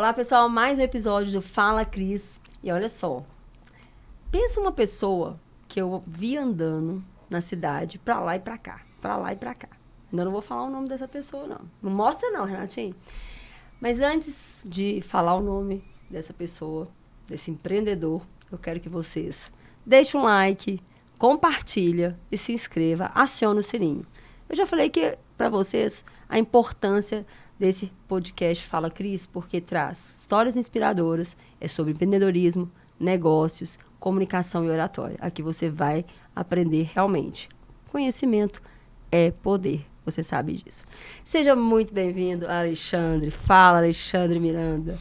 Olá, pessoal, mais um episódio do Fala Cris. E olha só, pensa uma pessoa que eu vi andando na cidade pra lá e pra cá, pra lá e pra cá. Ainda não vou falar o nome dessa pessoa, não. Não mostra não, Renatinho. Mas antes de falar o nome dessa pessoa, desse empreendedor, eu quero que vocês deixem um like, compartilha e se inscreva, acione o sininho. Eu já falei que para vocês a importância desse podcast Fala Cris, porque traz histórias inspiradoras, é sobre empreendedorismo, negócios, comunicação e oratória. Aqui você vai aprender realmente. Conhecimento é poder, você sabe disso. Seja muito bem-vindo, Alexandre. Fala, Alexandre Miranda.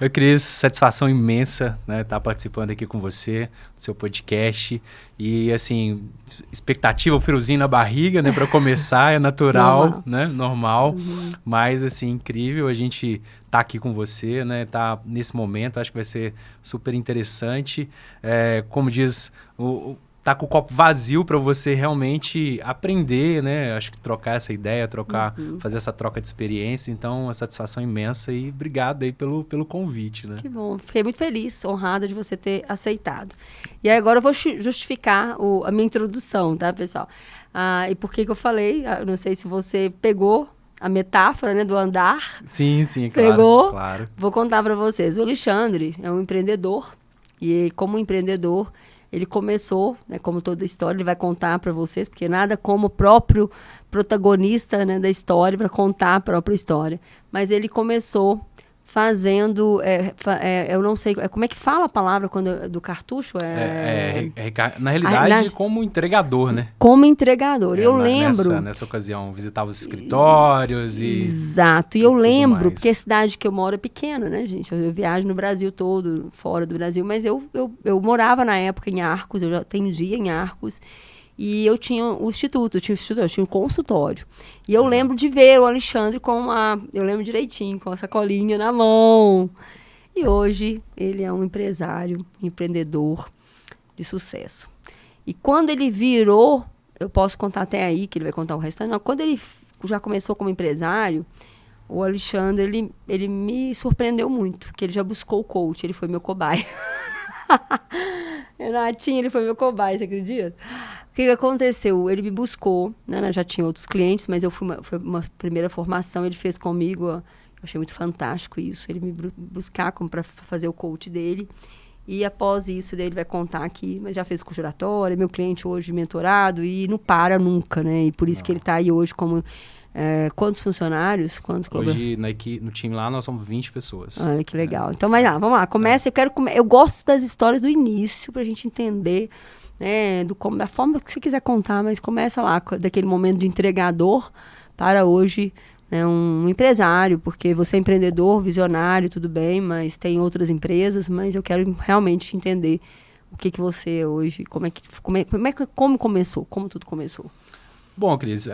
Oi, Cris, satisfação imensa, né, estar participando aqui com você, do seu podcast. E, assim, expectativa, um friozinho na barriga, né, para começar, é natural, né, normal. Mas, assim, incrível a gente tá aqui com você, né, tá nesse momento, acho que vai ser super interessante. Como diz tá com o copo vazio para você realmente aprender, né? Acho que trocar essa ideia, fazer essa troca de experiência. Então, uma satisfação imensa e obrigado aí pelo convite, né? Que bom. Fiquei muito feliz, honrada de você ter aceitado. E aí agora eu vou justificar a minha introdução, tá, pessoal? E por que eu falei? Eu não sei se você pegou a metáfora, né, do andar. Sim, claro. Pegou? Claro. Vou contar para vocês. O Alexandre é um empreendedor e como empreendedor ele começou, né, como toda história, ele vai contar para vocês, porque nada como o próprio protagonista, né, da história para contar a própria história. Mas ele começou fazendo, eu não sei, como é que fala a palavra quando do cartucho? Na realidade, como entregador, né? Como entregador. Eu lembro... Nessa ocasião, visitava os escritórios e... Exato. E eu lembro, porque a cidade que eu moro é pequena, né, gente? Eu viajo no Brasil todo, fora do Brasil, mas eu morava na época em Arcos, eu já atendia em Arcos, e eu tinha o instituto, eu tinha um consultório. E eu lembro de ver o Alexandre eu lembro direitinho, com a sacolinha na mão. E hoje ele é um empresário, empreendedor de sucesso. E quando ele virou, eu posso contar até aí, que ele vai contar o restante, quando ele já começou como empresário, o Alexandre, ele me surpreendeu muito, que ele já buscou o coach, ele foi meu cobaia. Renatinho, ele foi meu cobaia, você acredita? O que aconteceu? Ele me buscou, né? Já tinha outros clientes, mas foi uma primeira formação, ele fez comigo, eu achei muito fantástico isso, ele me buscar para fazer o coach dele. E após isso, ele vai contar aqui, mas já fez curso de oratória, meu cliente hoje mentorado, e não para nunca, né? E por isso que ele está aí hoje como... quantos funcionários? Hoje, no time lá, nós somos 20 pessoas. Olha que legal. Então, vamos lá. Começa, eu gosto das histórias do início, pra gente entender, né, da forma que você quiser contar, mas começa lá, daquele momento de entregador para hoje, né, um empresário, porque você é empreendedor, visionário, tudo bem, mas tem outras empresas, mas eu quero realmente entender o que você é hoje, como começou, como tudo começou. Bom, Cris,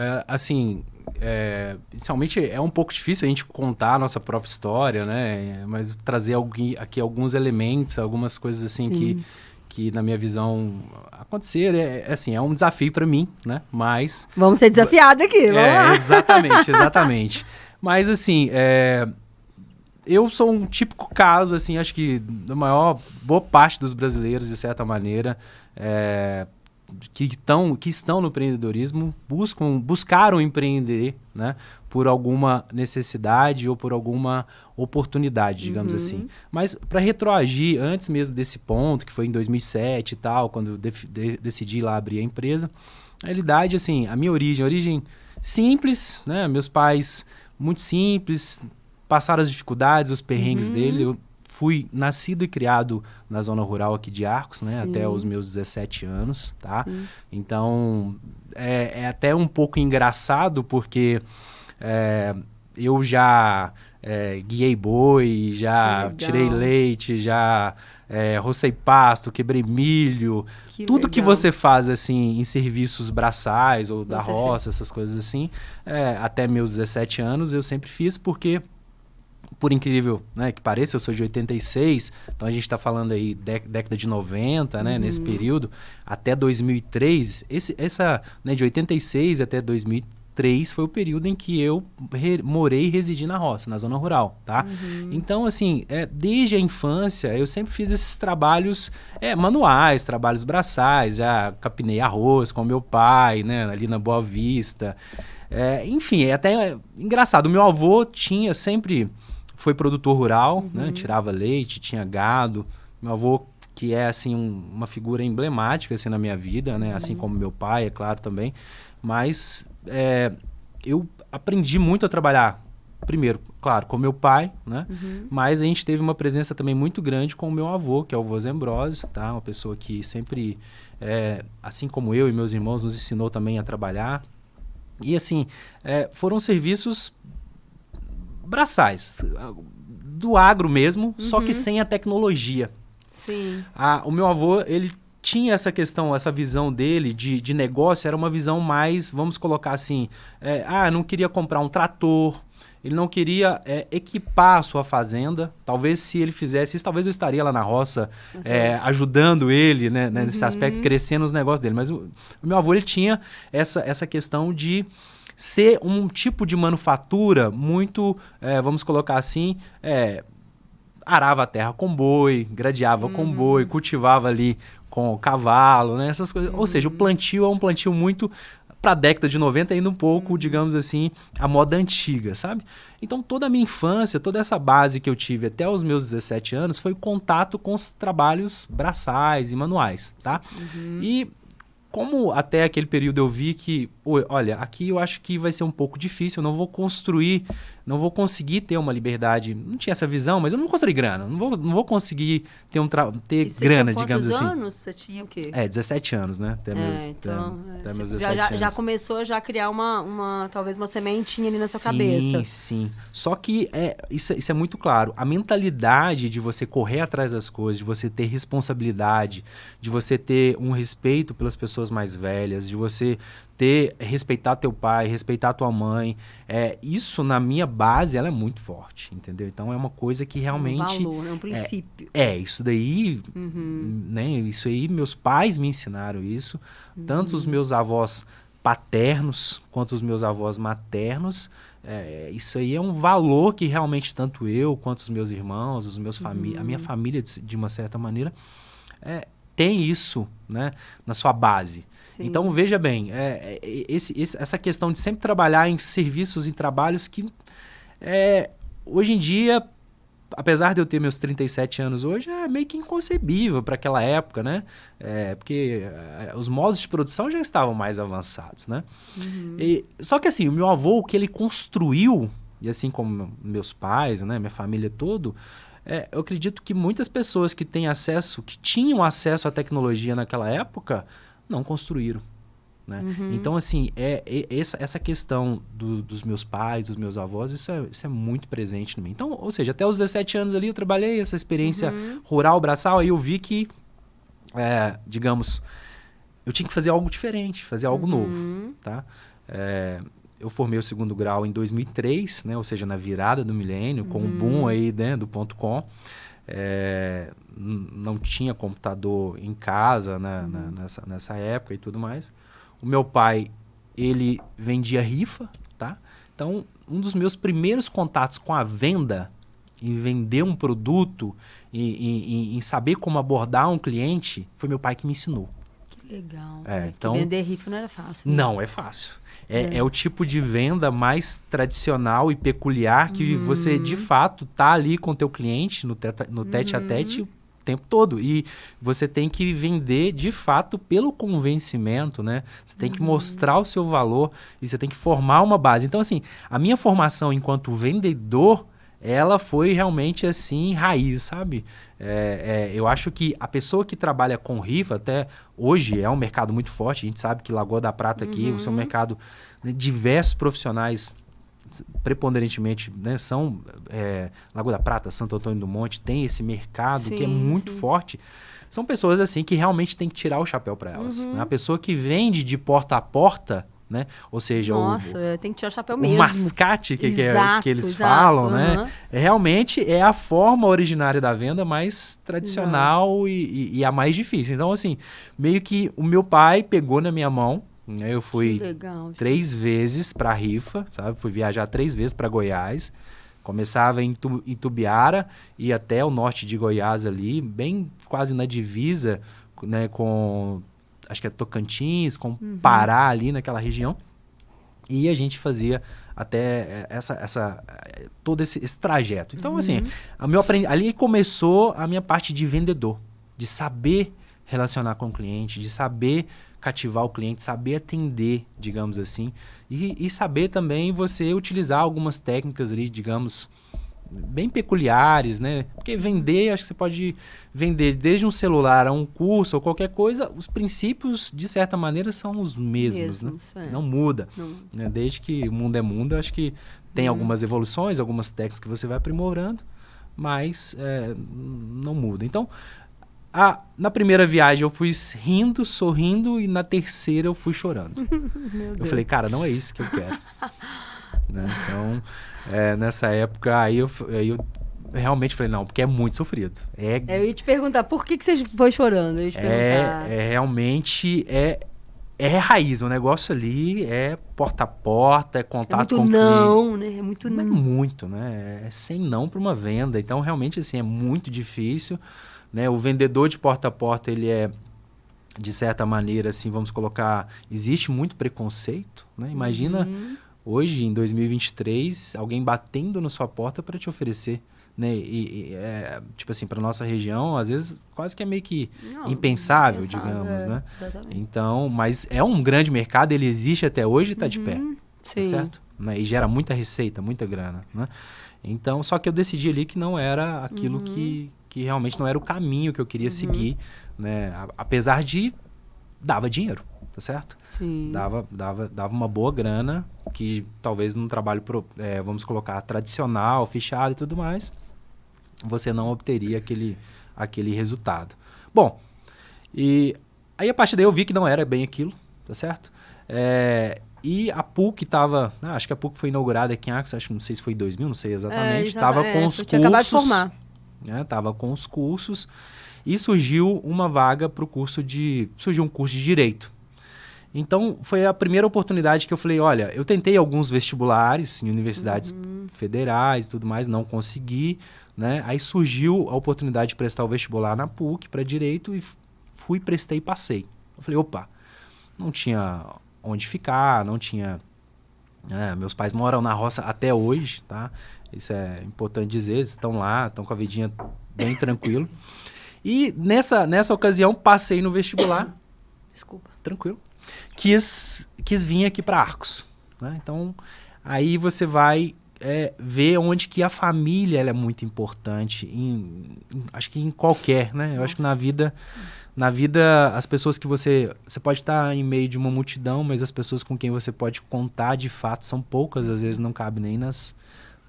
inicialmente é um pouco difícil a gente contar a nossa própria história, né? Mas trazer aqui alguns elementos, algumas coisas assim que na minha visão aconteceram, é um desafio para mim, né? Mas... Vamos ser desafiados aqui, vamos lá. Exatamente. Mas assim, eu sou um típico caso, assim, acho que da boa parte dos brasileiros, de certa maneira, que estão no empreendedorismo buscaram empreender, né, por alguma necessidade ou por alguma oportunidade, digamos assim. Mas para retroagir antes mesmo desse ponto, que foi em 2007 e tal, quando eu decidi lá abrir a empresa, na realidade, assim, a minha origem simples, né, meus pais muito simples, passaram as dificuldades, os perrengues dele. Eu fui nascido e criado na zona rural aqui de Arcos, né? Até os meus 17 anos, tá? Sim. Então, é até um pouco engraçado, porque eu já guiei boi, já tirei leite, já rocei pasto, quebrei milho. Tudo que você faz, assim, em serviços braçais ou da roça, essas coisas assim, até meus 17 anos eu sempre fiz, porque... Por incrível, né, que pareça, eu sou de 86, então a gente está falando aí década de 90, né, nesse período, até 2003, de 86 até 2003, 3 foi o período em que eu morei e residi na roça, na zona rural, tá? Então, assim, desde a infância, eu sempre fiz esses trabalhos manuais, trabalhos braçais, já capinei arroz com meu pai, né, ali na Boa Vista. Enfim, é até engraçado. O meu avô sempre foi produtor rural, né, tirava leite, tinha gado. Meu avô, que é, assim, uma figura emblemática, assim, na minha vida, né, assim como meu pai, é claro, também. Mas eu aprendi muito a trabalhar, primeiro, claro, com meu pai, né? Mas a gente teve uma presença também muito grande com o meu avô, que é o vô Zembrósio, tá? Uma pessoa que sempre, assim como eu e meus irmãos, nos ensinou também a trabalhar. E, assim, foram serviços braçais, do agro mesmo, só que sem a tecnologia. Sim. O meu avô, ele tinha essa questão, essa visão dele de negócio, era uma visão mais, vamos colocar assim, não queria comprar um trator, ele não queria equipar a sua fazenda. Talvez se ele fizesse isso, talvez eu estaria lá na roça ajudando ele, né, nesse aspecto, crescendo os negócios dele. Mas o meu avô, ele tinha essa questão de ser um tipo de manufatura muito, vamos colocar assim, arava a terra com boi, gradeava com boi, cultivava ali com o cavalo, né? Essas coisas. Ou seja, o plantio é um plantio muito para a década de 90, ainda um pouco, digamos assim, a moda antiga, sabe? Então, toda a minha infância, toda essa base que eu tive até os meus 17 anos foi contato com os trabalhos braçais e manuais, tá? E como até aquele período eu vi que, olha, aqui eu acho que vai ser um pouco difícil, eu não vou conseguir ter uma liberdade, não tinha essa visão, mas eu não vou construir grana, não vou conseguir ter grana, digamos assim. Quantos anos você tinha o quê? 17 anos, né? Até meus 17 anos. Já começou a criar talvez uma sementinha ali na sua cabeça. Sim. Só que isso é muito claro. A mentalidade de você correr atrás das coisas, de você ter responsabilidade, de você ter um respeito pelas pessoas mais velhas, de você respeitar teu pai, respeitar tua mãe, isso na minha base, ela é muito forte, entendeu? Então é uma coisa que realmente... Um valor, um princípio. Isso daí, né? Isso aí, meus pais me ensinaram isso, tanto os meus avós paternos quanto os meus avós maternos, isso aí é um valor que realmente tanto eu quanto os meus irmãos, a minha família, de uma certa maneira, tem isso, né, na sua base. Sim. Então, veja bem, essa questão de sempre trabalhar em serviços, em trabalhos que, hoje em dia, apesar de eu ter meus 37 anos hoje, é meio que inconcebível para aquela época, né? Porque os modos de produção já estavam mais avançados, né? Só que assim, o meu avô, o que ele construiu, e assim como meus pais, né, minha família toda, eu acredito que muitas pessoas que tinham acesso à tecnologia naquela época, não construíram, né? Então, assim, essa questão dos meus pais, dos meus avós, isso é muito presente em mim. Então, ou seja, até os 17 anos ali eu trabalhei essa experiência rural, braçal, aí eu vi que, digamos, eu tinha que fazer algo diferente, fazer algo novo, tá? Eu formei o segundo grau em 2003, né? Ou seja, na virada do milênio, com o boom aí, né, do .com. Não tinha computador em casa, né, nessa época e tudo mais. O meu pai, ele vendia rifa, tá? Então, um dos meus primeiros contatos com a venda, em vender um produto, em saber como abordar um cliente, foi meu pai que me ensinou. Que legal. Então, vender rifa não era fácil. Né? Não, é fácil. É o tipo de venda mais tradicional e peculiar que você, de fato, tá ali com o teu cliente no tete-a-tete o tempo todo. E você tem que vender, de fato, pelo convencimento, né? Você tem que mostrar o seu valor e você tem que formar uma base. Então, assim, a minha formação enquanto vendedor, ela foi realmente, assim, raiz, sabe? Eu acho que a pessoa que trabalha com rifa, até hoje, é um mercado muito forte. A gente sabe que Lagoa da Prata aqui, é um mercado de diversos profissionais, preponderantemente, né, são Lagoa da Prata, Santo Antônio do Monte, tem esse mercado que é muito forte. São pessoas, assim, que realmente tem que tirar o chapéu para elas. Né? A pessoa que vende de porta a porta, né? Ou seja, tem que tirar o chapéu o mesmo. mascate que eles falam, né? Realmente é a forma originária da venda mais tradicional e a mais difícil. Então, assim, meio que o meu pai pegou na minha mão, Eu fui Que legal. 3 vezes para Rifa, sabe? Fui viajar 3 vezes para Goiás. Começava em Itumbiara e até o norte de Goiás ali, bem quase na divisa, né, com, acho que é Tocantins, com Pará ali naquela região. E a gente fazia até todo esse trajeto. Então, assim, ali começou a minha parte de vendedor, de saber relacionar com o cliente, de saber cativar o cliente, saber atender, digamos assim, e saber também você utilizar algumas técnicas ali, digamos, bem peculiares, né? Porque vender, acho que você pode vender desde um celular a um curso ou qualquer coisa, os princípios, de certa maneira, são os mesmos, né? Não muda. Né? Desde que o mundo é mundo, acho que tem algumas evoluções, algumas técnicas que você vai aprimorando, mas não muda. Então, na primeira viagem eu fui rindo, sorrindo, e na terceira eu fui chorando. Eu falei, cara, não é isso que eu quero. Né? Então, nessa época, aí eu realmente falei, não, porque é muito sofrido. Eu ia te perguntar, por que você foi chorando? Eu ia te perguntar. Realmente é raiz, o negócio ali é porta a porta, é contato com o cliente. Né? É muito não. É muito, né? É sem não para uma venda. Então, realmente, assim, é muito difícil. Né? O vendedor de porta a porta, ele é, de certa maneira, assim, vamos colocar, existe muito preconceito, né? Imagina hoje, em 2023, alguém batendo na sua porta para te oferecer, né? Tipo assim, para nossa região, às vezes, quase que é meio que impensável, digamos, né? Exatamente. Então, mas é um grande mercado, ele existe até hoje e está de pé, Sim. tá certo? Né? E gera muita receita, muita grana, né? Então, só que eu decidi ali que não era aquilo que realmente não era o caminho que eu queria seguir, né? Apesar de dava dinheiro, tá certo? Sim. Dava uma boa grana, que talvez num trabalho, vamos colocar, tradicional, fechado e tudo mais, você não obteria aquele resultado. Bom, e aí a partir daí eu vi que não era bem aquilo, tá certo? E a PUC estava, acho que a PUC foi inaugurada aqui em Axis, não sei se foi em 2000, não sei exatamente, estava com os cursos. Acabado de formar. Estava com os cursos e surgiu uma vaga para o curso surgiu um curso de Direito. Então, foi a primeira oportunidade que eu falei, olha, eu tentei alguns vestibulares em universidades federais e tudo mais, não consegui, né? Aí surgiu a oportunidade de prestar o vestibular na PUC para Direito e fui, prestei e passei. Eu falei, opa, não tinha onde ficar, não tinha... meus pais moram na roça até hoje, tá? Isso é importante dizer, eles estão lá, estão com a vidinha bem tranquilo. E nessa ocasião, passei no vestibular. Desculpa. Tranquilo. Quis vir aqui para Arcos. Né? Então, aí você vai ver onde que a família ela é muito importante. Acho que em qualquer, né? Eu acho que na vida, as pessoas que você pode estar em meio de uma multidão, mas as pessoas com quem você pode contar de fato são poucas, às vezes não cabe nem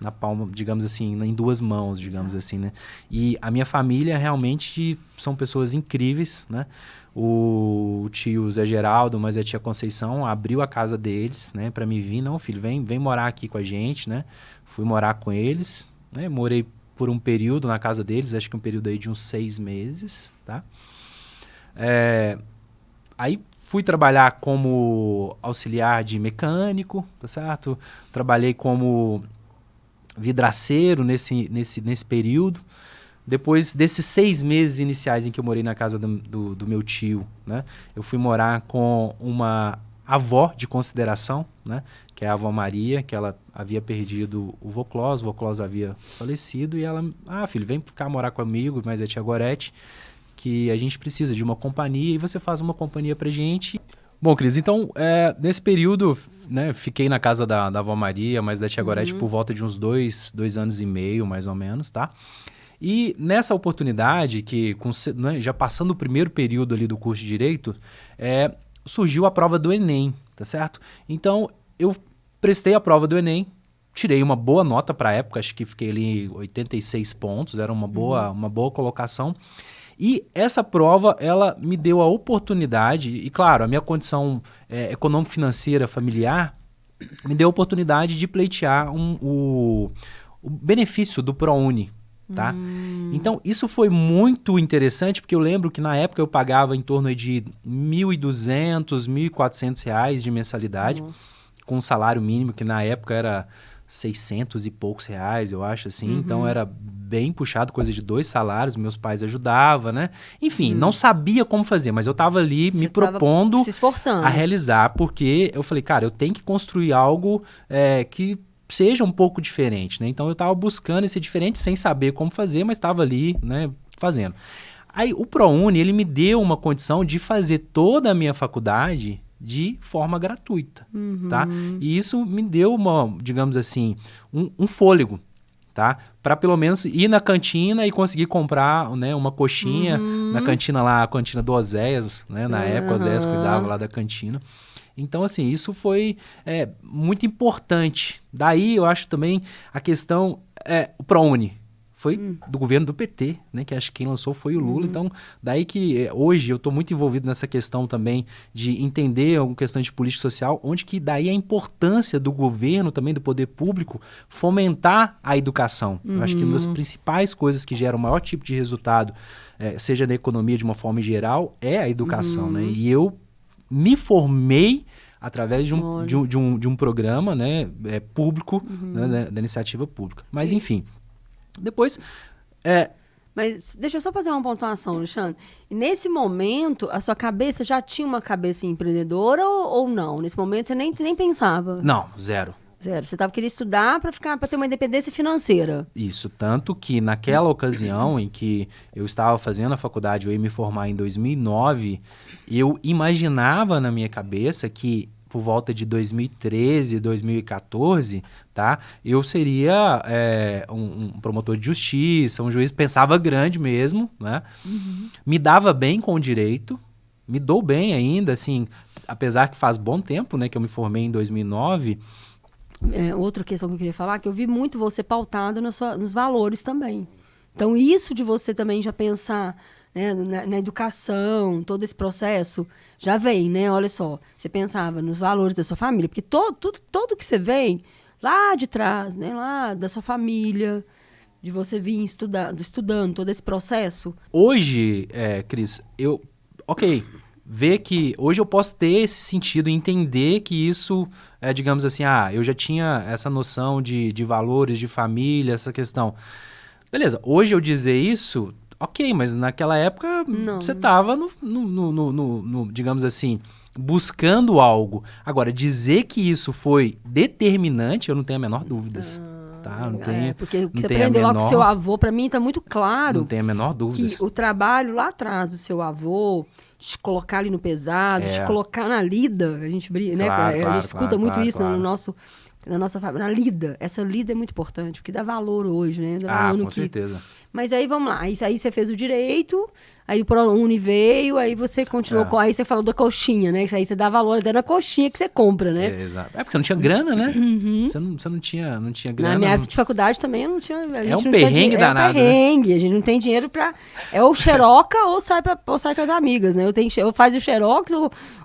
na palma, digamos assim, em 2 mãos, digamos assim, né? E a minha família realmente são pessoas incríveis, né? O tio Zé Geraldo, mas a tia Conceição abriu a casa deles, né? Para me vir, não, filho, vem morar aqui com a gente, né? Fui morar com eles, né? Morei por um período na casa deles, acho que um período aí de uns 6 meses, tá? Aí fui trabalhar como auxiliar de mecânico, tá certo? Trabalhei como vidraceiro nesse período. Depois desses 6 meses iniciais em que eu morei na casa do meu tio, né? Eu fui morar com uma avó de consideração, né? Que é a avó Maria, que ela havia perdido o Voclós havia falecido, e ela, filho, vem cá morar comigo, mas é tia Gorete, que a gente precisa de uma companhia, e você faz uma companhia pra gente. Bom, Cris, então, nesse período, né, fiquei na casa da avó Maria, mas da tia Gorete por volta de uns 2 anos e meio, mais ou menos, tá? E nessa oportunidade, né, já passando o primeiro período ali do curso de Direito, surgiu a prova do Enem, tá certo? Então, eu prestei a prova do Enem, tirei uma boa nota para a época, acho que fiquei ali 86 pontos, era uma boa colocação. E essa prova, ela me deu a oportunidade, e claro, a minha condição econômico-financeira familiar me deu a oportunidade de pleitear o benefício do ProUni, tá? Então, isso foi muito interessante, porque eu lembro que na época eu pagava em torno de R$ 1.200, R$ 1.400 de mensalidade, Nossa. com um salário mínimo que na época era 600 e poucos reais, eu acho assim. Então, era bem puxado, coisa de 2 salários, meus pais ajudavam, né? Enfim, não sabia como fazer, mas eu tava ali me Você tava propondo se esforçando. a realizar, porque eu falei, cara, eu tenho que construir algo que seja um pouco diferente, né? Então eu estava buscando esse diferente sem saber como fazer, mas estava ali, né, fazendo. Aí o ProUni, ele me deu uma condição de fazer toda a minha faculdade de forma gratuita, tá? E isso me deu uma, digamos assim, um fôlego, tá? Para pelo menos ir na cantina e conseguir comprar, né, uma coxinha na cantina lá, a cantina do Oséias, né? Na época o Oséias cuidava lá da cantina. Então, assim, isso foi muito importante. Daí, eu acho também a questão, o ProUni, foi do governo do PT, né? Que acho que quem lançou foi o Lula. Então, daí que hoje eu estou muito envolvido nessa questão também de entender alguma questão de política social, onde que daí a importância do governo, também do poder público, fomentar a educação. Eu acho que uma das principais coisas que geram o maior tipo de resultado, seja na economia de uma forma geral, é a educação, né? E eu me formei através de um programa, né, público, né, da iniciativa pública. Mas, enfim, depois... Mas deixa eu só fazer uma pontuação, Alexandre. E nesse momento, a sua cabeça já tinha uma cabeça empreendedora ou não? Nesse momento, você nem pensava? Não, zero. Zero. Você queria estudar para ter uma independência financeira. Isso, tanto que naquela ocasião em que eu estava fazendo a faculdade, eu ia me formar em 2009, eu imaginava na minha cabeça que por volta de 2013, 2014, tá, eu seria um promotor de justiça, um juiz, pensava grande mesmo, né? Me dava bem com o direito, me dou bem ainda, assim, apesar que faz bom tempo, né, que eu me formei em 2009. Outra questão que eu queria falar, que eu vi muito você pautado nos valores também. Então, isso de você também já pensar, né, na educação, todo esse processo, já vem, né? Olha só, você pensava nos valores da sua família, porque tudo que você vem lá de trás, né, lá da sua família, de você vir estudando todo esse processo. Hoje, Cris, ver que hoje eu posso ter esse sentido, entender que isso digamos assim, eu já tinha essa noção de valores, de família, essa questão. Beleza, hoje eu dizer isso, ok, mas naquela época você estava digamos assim, buscando algo. Agora, dizer que isso foi determinante, eu não tenho a menor dúvida. Tá? Não tenho, porque não você tenho aprendeu lá com o seu avô, para mim está muito claro. Não tenho a menor dúvida. Que o trabalho lá atrás do seu avô, de te colocar ali no pesado, de te colocar na lida, a gente brinca, né? A gente escuta muito isso na nossa família, na lida. Essa lida é muito importante, porque dá valor hoje, né? Dá valor com certeza. Mas aí, vamos lá. Aí você fez o direito, aí o ProUni veio, aí você continuou aí você falou da coxinha, né? Aí você dá valor até na coxinha que você compra, né? Exato. Porque você não tinha grana, né? Você não tinha grana. Na minha época de faculdade também eu não tinha... perrengue danado, É um perrengue, né? A gente não tem dinheiro pra... É ou xeroca ou sai com as amigas, né? Ou faz o xerox,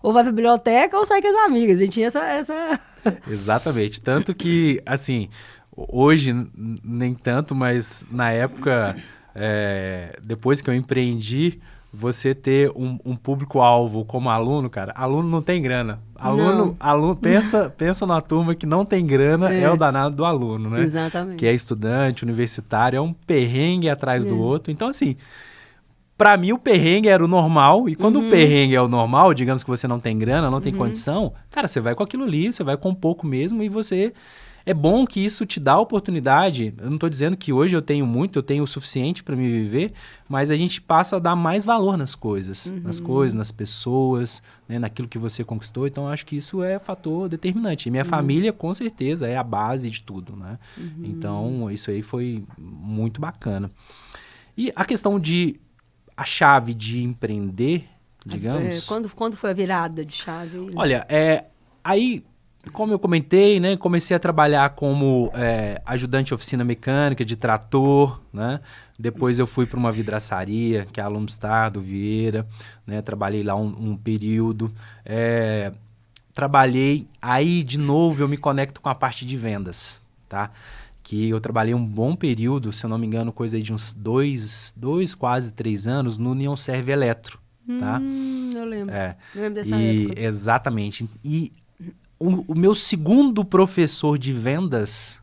ou vai pra biblioteca, ou sai com as amigas. A gente tinha essa... Exatamente. Tanto que, assim... Hoje, nem tanto, mas na época, depois que eu empreendi, você ter um público-alvo como aluno, cara, aluno não tem grana. Aluno pensa numa turma que não tem grana, é o danado do aluno, né? Exatamente. Que é estudante, universitário, é um perrengue atrás do outro. Então, assim, pra mim o perrengue era o normal, e quando o perrengue é o normal, digamos que você não tem grana, não tem condição, cara, você vai com aquilo ali, você vai com pouco mesmo, e você... É bom que isso te dá a oportunidade, eu não estou dizendo que hoje eu tenho muito, eu tenho o suficiente para me viver, mas a gente passa a dar mais valor nas coisas, nas pessoas, né, naquilo que você conquistou. Então, eu acho que isso é fator determinante. E minha família, com certeza, é a base de tudo, né? Então, isso aí foi muito bacana. E a questão a chave de empreender, digamos... Quando foi a virada de chave? Olha, aí... Como eu comentei, né, comecei a trabalhar como ajudante de oficina mecânica de trator, né? Depois eu fui para uma vidraçaria, que é a Lumstar do Vieira, né? Trabalhei lá um período. Trabalhei, aí de novo eu me conecto com a parte de vendas, tá? que eu trabalhei um bom período, se eu não me engano, coisa aí de uns dois quase 3 anos, no União Serve Eletro, tá? Eu lembro. É. Eu lembro dessa época. Exatamente. E o meu segundo professor de vendas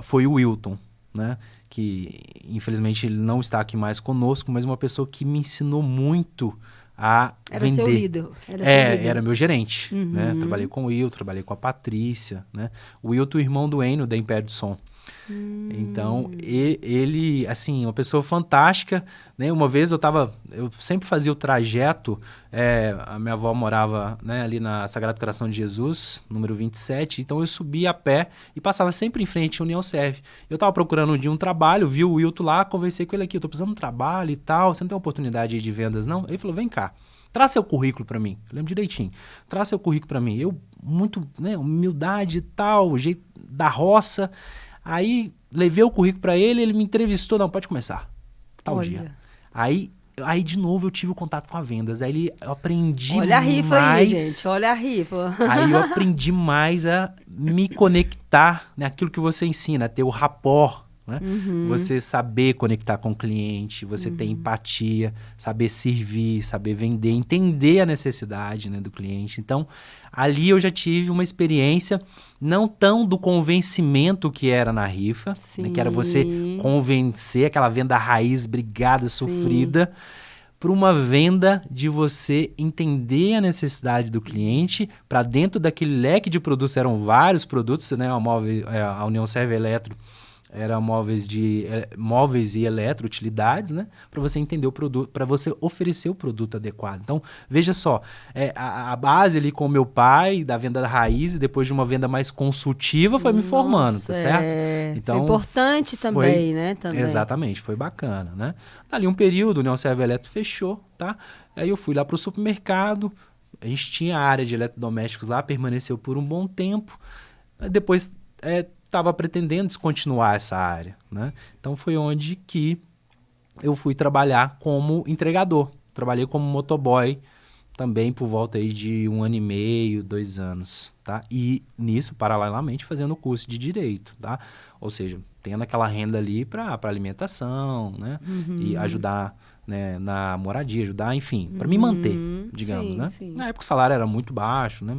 foi o Wilton, né? Que infelizmente ele não está aqui mais conosco, mas uma pessoa que me ensinou muito a Era vender. seu líder. Era seu líder. Era meu gerente, né? Trabalhei com o Will, trabalhei com a Patrícia, né? O Wilton, irmão do Enio, da Império de Som. Então, ele, assim, uma pessoa fantástica, né? Uma vez eu sempre fazia o trajeto, a minha avó morava, né, ali na Sagrado Coração de Jesus, número 27, então eu subia a pé e passava sempre em frente à União Serve. Eu estava procurando um dia um trabalho, vi o Wilton lá, conversei com ele aqui, eu tô precisando de um trabalho e tal, você não tem oportunidade aí de vendas, não? Ele falou, vem cá. Traz seu currículo para mim. Eu lembro direitinho. Traz seu currículo para mim. Eu, muito, né, humildade e tal, jeito da roça. Aí, levei o currículo para ele, ele me entrevistou. Não, pode começar. Tal dia. Aí, de novo, eu tive o contato com a vendas. Aí, eu aprendi mais... Olha a rifa aí, gente. Olha a rifa. Aí, eu aprendi mais a me conectar naquilo que você ensina, a ter o rapport, né? Você saber conectar com o cliente, você ter empatia, saber servir, saber vender, entender a necessidade, né, do cliente. Então, ali eu já tive uma experiência não tão do convencimento que era na rifa, né, que era você convencer, aquela venda raiz, brigada, sofrida, para uma venda de você entender a necessidade do cliente, para dentro daquele leque de produtos, eram vários produtos, né, a União Serve Eletro, era móveis e eletroutilidades, né? Para você entender o produto, para você oferecer o produto adequado. Então, veja só, a base ali com o meu pai, da venda da raiz, e depois de uma venda mais consultiva, foi me formando, tá certo? Então, foi importante também, né? Também. Exatamente, foi bacana, né? Ali um período, né, o Serve Eletro fechou, tá? Aí eu fui lá para o supermercado, a gente tinha a área de eletrodomésticos lá, permaneceu por um bom tempo, depois... estava pretendendo descontinuar essa área, né? Então foi onde que eu fui trabalhar como entregador. Trabalhei como motoboy também por volta aí de 1 ano e meio, 2 anos, tá? E nisso, paralelamente, fazendo o curso de Direito, tá? Ou seja, tendo aquela renda ali para alimentação, né? E ajudar, né, na moradia, ajudar, enfim, para me manter, digamos, né? Sim. Na época o salário era muito baixo, né?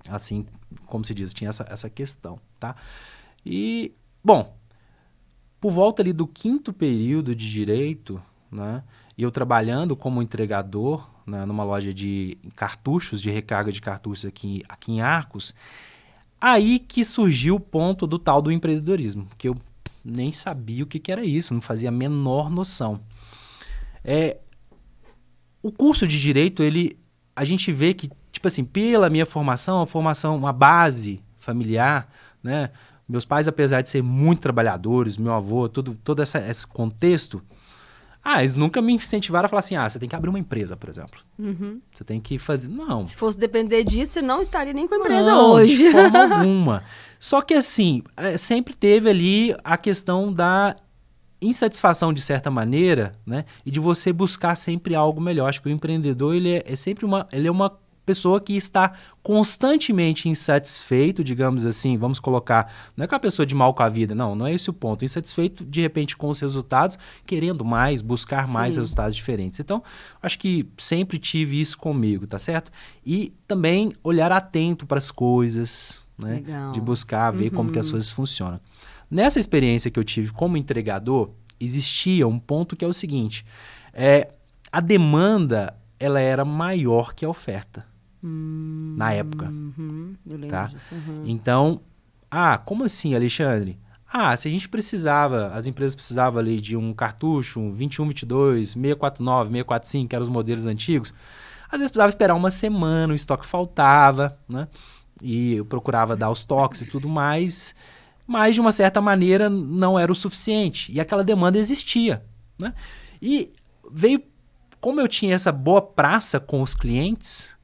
Assim, como se diz, tinha essa questão, tá? E, bom, por volta ali do 5º período de Direito, né, e eu trabalhando como entregador, né, numa loja de cartuchos, de recarga de cartuchos aqui em Arcos, aí que surgiu o ponto do tal do empreendedorismo, que eu nem sabia o que era isso, não fazia a menor noção. O curso de Direito, a gente vê que, tipo assim, pela minha formação, uma base familiar, né? Meus pais, apesar de serem muito trabalhadores, meu avô, todo esse contexto, eles nunca me incentivaram a falar assim, você tem que abrir uma empresa, por exemplo. Você tem que fazer... Não. Se fosse depender disso, você não estaria nem com a empresa hoje. De forma alguma. Só que, assim, sempre teve ali a questão da insatisfação, de certa maneira, né? E de você buscar sempre algo melhor. Acho que o empreendedor, ele é sempre uma pessoa que está constantemente insatisfeito, digamos assim, vamos colocar, não é que a pessoa de mal com a vida, não é esse o ponto, insatisfeito de repente com os resultados, querendo mais, buscar mais resultados diferentes. Então, acho que sempre tive isso comigo, tá certo? E também olhar atento para as coisas, né? Legal. De buscar ver como que as coisas funcionam. Nessa experiência que eu tive como entregador, existia um ponto que é o seguinte, a demanda, ela era maior que a oferta. Na época. Eu lembro tá? disso. Então, como assim, Alexandre? Se a gente precisava, as empresas precisavam ali de um cartucho, um 21, 22, 649, 645, que eram os modelos antigos, às vezes precisava esperar uma semana, o estoque faltava, né? E eu procurava dar os toques e tudo mais, mas de uma certa maneira não era o suficiente. E aquela demanda existia, né? E veio, como eu tinha essa boa praça com os clientes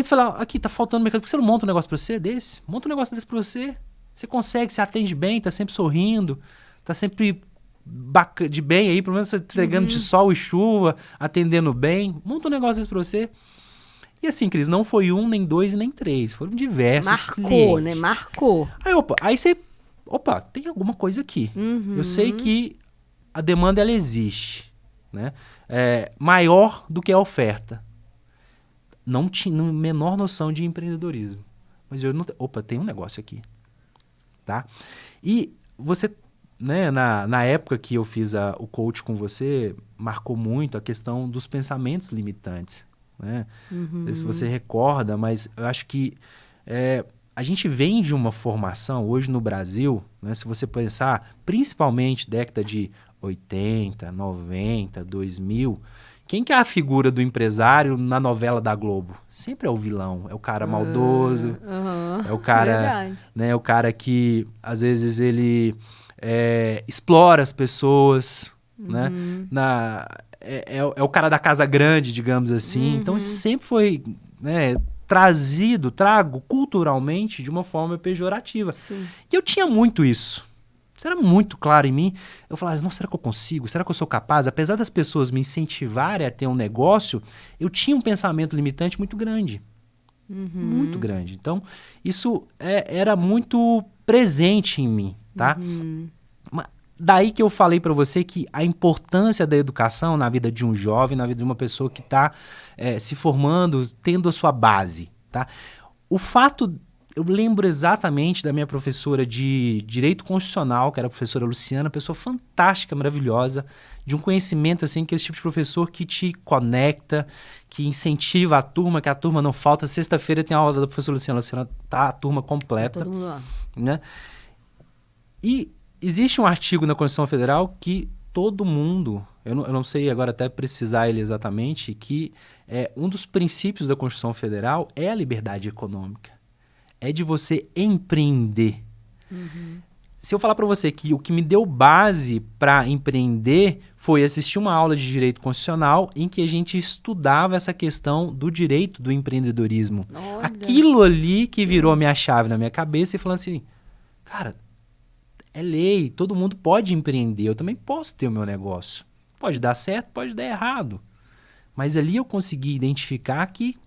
falaram, aqui, tá faltando mercado, por que você não monta um negócio pra você desse? Monta um negócio desse pra você. Você consegue, você atende bem, tá sempre sorrindo, tá sempre de bem aí, pelo menos você entregando de sol e chuva, atendendo bem. Monta um negócio desse pra você. E assim, Cris, não foi um, nem dois e nem três, foram diversos clientes. Marcou, né? Marcou. Aí você opa, tem alguma coisa aqui. Uhum. Eu sei que a demanda, ela existe, né? Maior do que a oferta. Não tinha menor noção de empreendedorismo. Mas eu não... Opa, tem um negócio aqui. Tá? E você, né, na época que eu fiz o coach com você, marcou muito a questão dos pensamentos limitantes. Né? Não sei se você recorda, mas eu acho que a gente vem de uma formação hoje no Brasil, né, se você pensar, principalmente década de 80, 90, 2000, quem que é a figura do empresário na novela da Globo? Sempre é o vilão, é o cara maldoso, é o cara, né, o cara que às vezes ele explora as pessoas, né? É o cara da casa grande, digamos assim. Então isso sempre foi, né, trago culturalmente de uma forma pejorativa. Sim. E eu tinha muito isso. Isso era muito claro em mim. Eu falava, não, será que eu consigo? Será que eu sou capaz? Apesar das pessoas me incentivarem a ter um negócio, eu tinha um pensamento limitante muito grande. Muito grande. Então, isso era muito presente em mim, tá? Daí que eu falei para você que a importância da educação na vida de um jovem, na vida de uma pessoa que está se formando, tendo a sua base, tá? O fato... Eu lembro exatamente da minha professora de Direito Constitucional, que era a professora Luciana, pessoa fantástica, maravilhosa, de um conhecimento, assim, que é esse tipo de professor que te conecta, que incentiva a turma, que a turma não falta. Sexta-feira tem a aula da professora Luciana, tá a turma completa. Todo mundo lá. Né? E existe um artigo na Constituição Federal que todo mundo, eu não sei agora até precisar ele exatamente, que um dos princípios da Constituição Federal é a liberdade econômica. É de você empreender. Se eu falar para você que o que me deu base para empreender foi assistir uma aula de direito constitucional em que a gente estudava essa questão do direito do empreendedorismo. Olha. Aquilo ali que virou a minha chave na minha cabeça e falando assim, cara, é lei, todo mundo pode empreender, eu também posso ter o meu negócio. Pode dar certo, pode dar errado. Mas ali eu consegui identificar que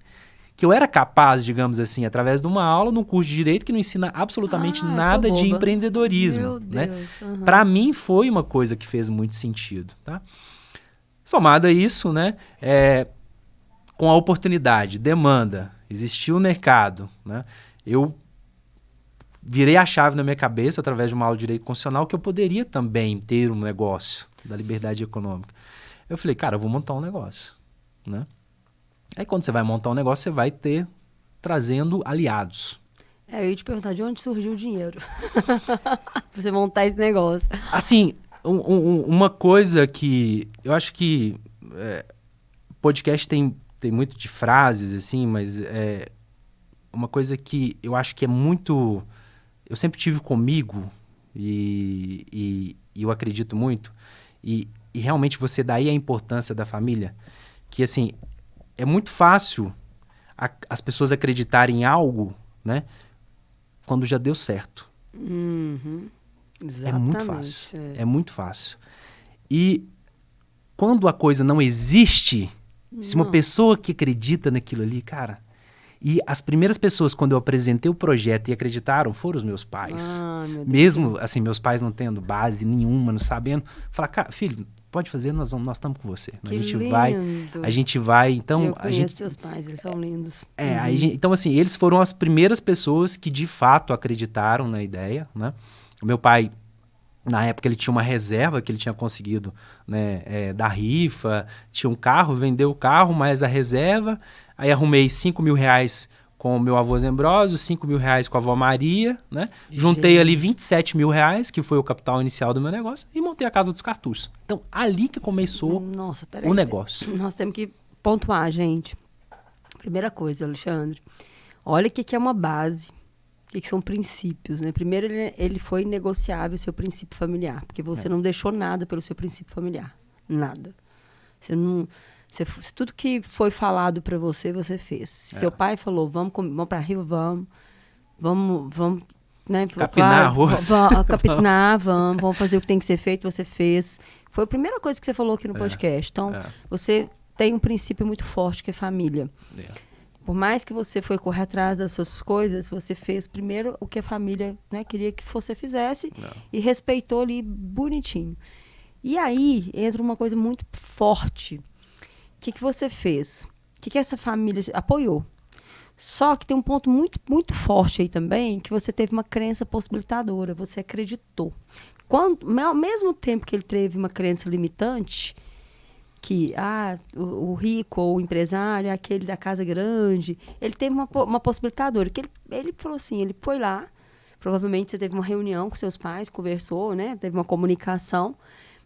eu era capaz, digamos assim, através de uma aula num curso de Direito que não ensina absolutamente nada de empreendedorismo. Meu Deus. Né? Para mim foi uma coisa que fez muito sentido. Tá? Somado a isso, né, com a oportunidade, demanda, existiu o mercado, né, eu virei a chave na minha cabeça através de uma aula de Direito Constitucional que eu poderia também ter um negócio da liberdade econômica. Eu falei, cara, eu vou montar um negócio. Né? Aí quando você vai montar um negócio, você vai trazendo aliados. Eu ia te perguntar de onde surgiu o dinheiro pra você montar esse negócio. Assim, uma coisa que eu acho que podcast tem muito de frases, assim, mas uma coisa que eu acho que é muito... Eu sempre tive comigo e eu acredito muito, e realmente você dá aí a importância da família, que assim... É muito fácil as pessoas acreditarem em algo, né, quando já deu certo. Exatamente. É muito fácil. É muito fácil. E quando a coisa não existe, se uma pessoa que acredita naquilo ali, cara... E as primeiras pessoas, quando eu apresentei o projeto e acreditaram, foram os meus pais. Meu Deus. Mesmo, assim, meus pais não tendo base nenhuma, não sabendo. Falar, cara, filho... Pode fazer, nós estamos com você. Que A gente vai, então... Eu conheço seus pais, eles são lindos. Então, assim, eles foram as primeiras pessoas que, de fato, acreditaram na ideia, né? O meu pai, na época, ele tinha uma reserva que ele tinha conseguido, né, da rifa, tinha um carro, vendeu o carro, mais a reserva, aí arrumei R$5.000 com o meu avô Zembrósio, R$5.000 com a avó Maria, né? Juntei ali R$27.000, que foi o capital inicial do meu negócio, e montei a Casa dos Cartuchos. Então, ali que começou o negócio. Nós temos que pontuar, gente. Primeira coisa, Alexandre, olha o que é uma base, o que são princípios, né? Primeiro, ele foi negociável o seu princípio familiar, porque você não deixou nada pelo seu princípio familiar. Nada. Você não... tudo que foi falado para você, você fez. Seu pai falou, vamos para Rio, vamos, né? Capinar arroz. Capinar, vamos fazer o que tem que ser feito, você fez. Foi a primeira coisa que você falou aqui no podcast. Então, você tem um princípio muito forte, que é família. Por mais que você foi correr atrás das suas coisas, você fez primeiro o que a família, né, queria que você fizesse e respeitou ali bonitinho. E aí entra uma coisa muito forte. O que você fez? O que essa família apoiou? Só que tem um ponto muito, muito forte aí também, que você teve uma crença possibilitadora, você acreditou. Ao mesmo tempo que ele teve uma crença limitante, que o rico ou o empresário é aquele da casa grande, ele teve uma possibilitadora, que ele falou assim, ele foi lá, provavelmente você teve uma reunião com seus pais, conversou, né, teve uma comunicação,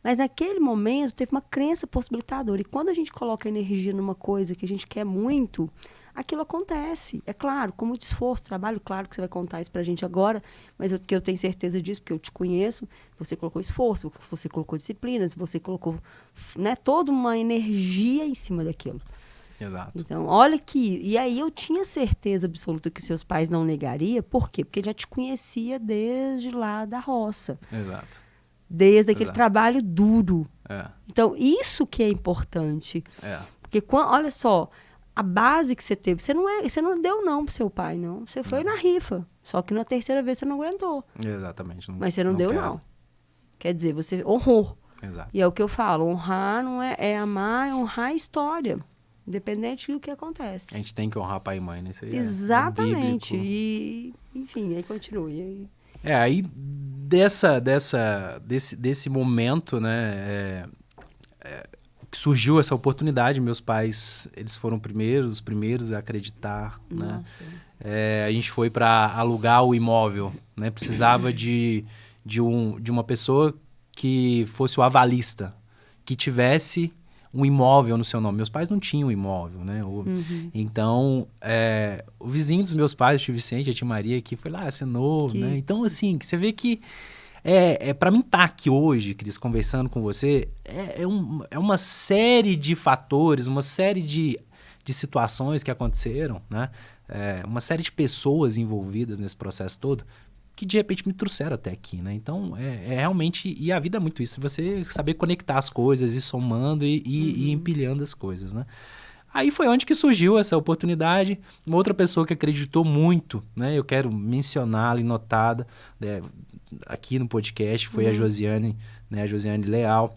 mas naquele momento teve uma crença possibilitadora. E quando a gente coloca energia numa coisa que a gente quer muito, aquilo acontece. É claro, com muito esforço, trabalho, claro que você vai contar isso pra gente agora, mas eu tenho certeza disso, porque eu te conheço, você colocou esforço, você colocou disciplina, você colocou, né, toda uma energia em cima daquilo. Exato. Então, olha que... E aí eu tinha certeza absoluta que seus pais não negariam. Por quê? Porque ele já te conhecia desde lá da roça. Exato. Desde aquele trabalho duro. É. Então, isso que é importante. É. Porque, olha só, a base que você teve, você não deu não pro seu pai, não. Você foi na rifa. Só que na terceira vez você não aguentou. Exatamente. Mas você não deu, não. Quer dizer, você honrou. Exato. E é o que eu falo, honrar não é amar, é honrar a história. Independente do que acontece. A gente tem que honrar pai e mãe, né? Isso aí exatamente. E, enfim, aí continua. Aí desse momento, né, que surgiu essa oportunidade, meus pais, eles foram os primeiros a acreditar, né? A gente foi para alugar o imóvel, né? Precisava de uma pessoa que fosse o avalista, que tivesse um imóvel no seu nome. Meus pais não tinham imóvel, né? Então, o vizinho dos meus pais, o tio Vicente, a tia Maria, que foi lá, assinou, né? Então, assim, você vê que para mim estar aqui hoje, Cris, conversando com você, é uma série de fatores, uma série de situações que aconteceram, né? Uma série de pessoas envolvidas nesse processo todo, que de repente me trouxeram até aqui, né? Então, realmente... E a vida é muito isso, você saber conectar as coisas, ir somando e empilhando as coisas, né? Aí foi onde que surgiu essa oportunidade. Uma outra pessoa que acreditou muito, né? Eu quero mencioná-la e notada, né, aqui no podcast, foi a Josiane, né? A Josiane Leal.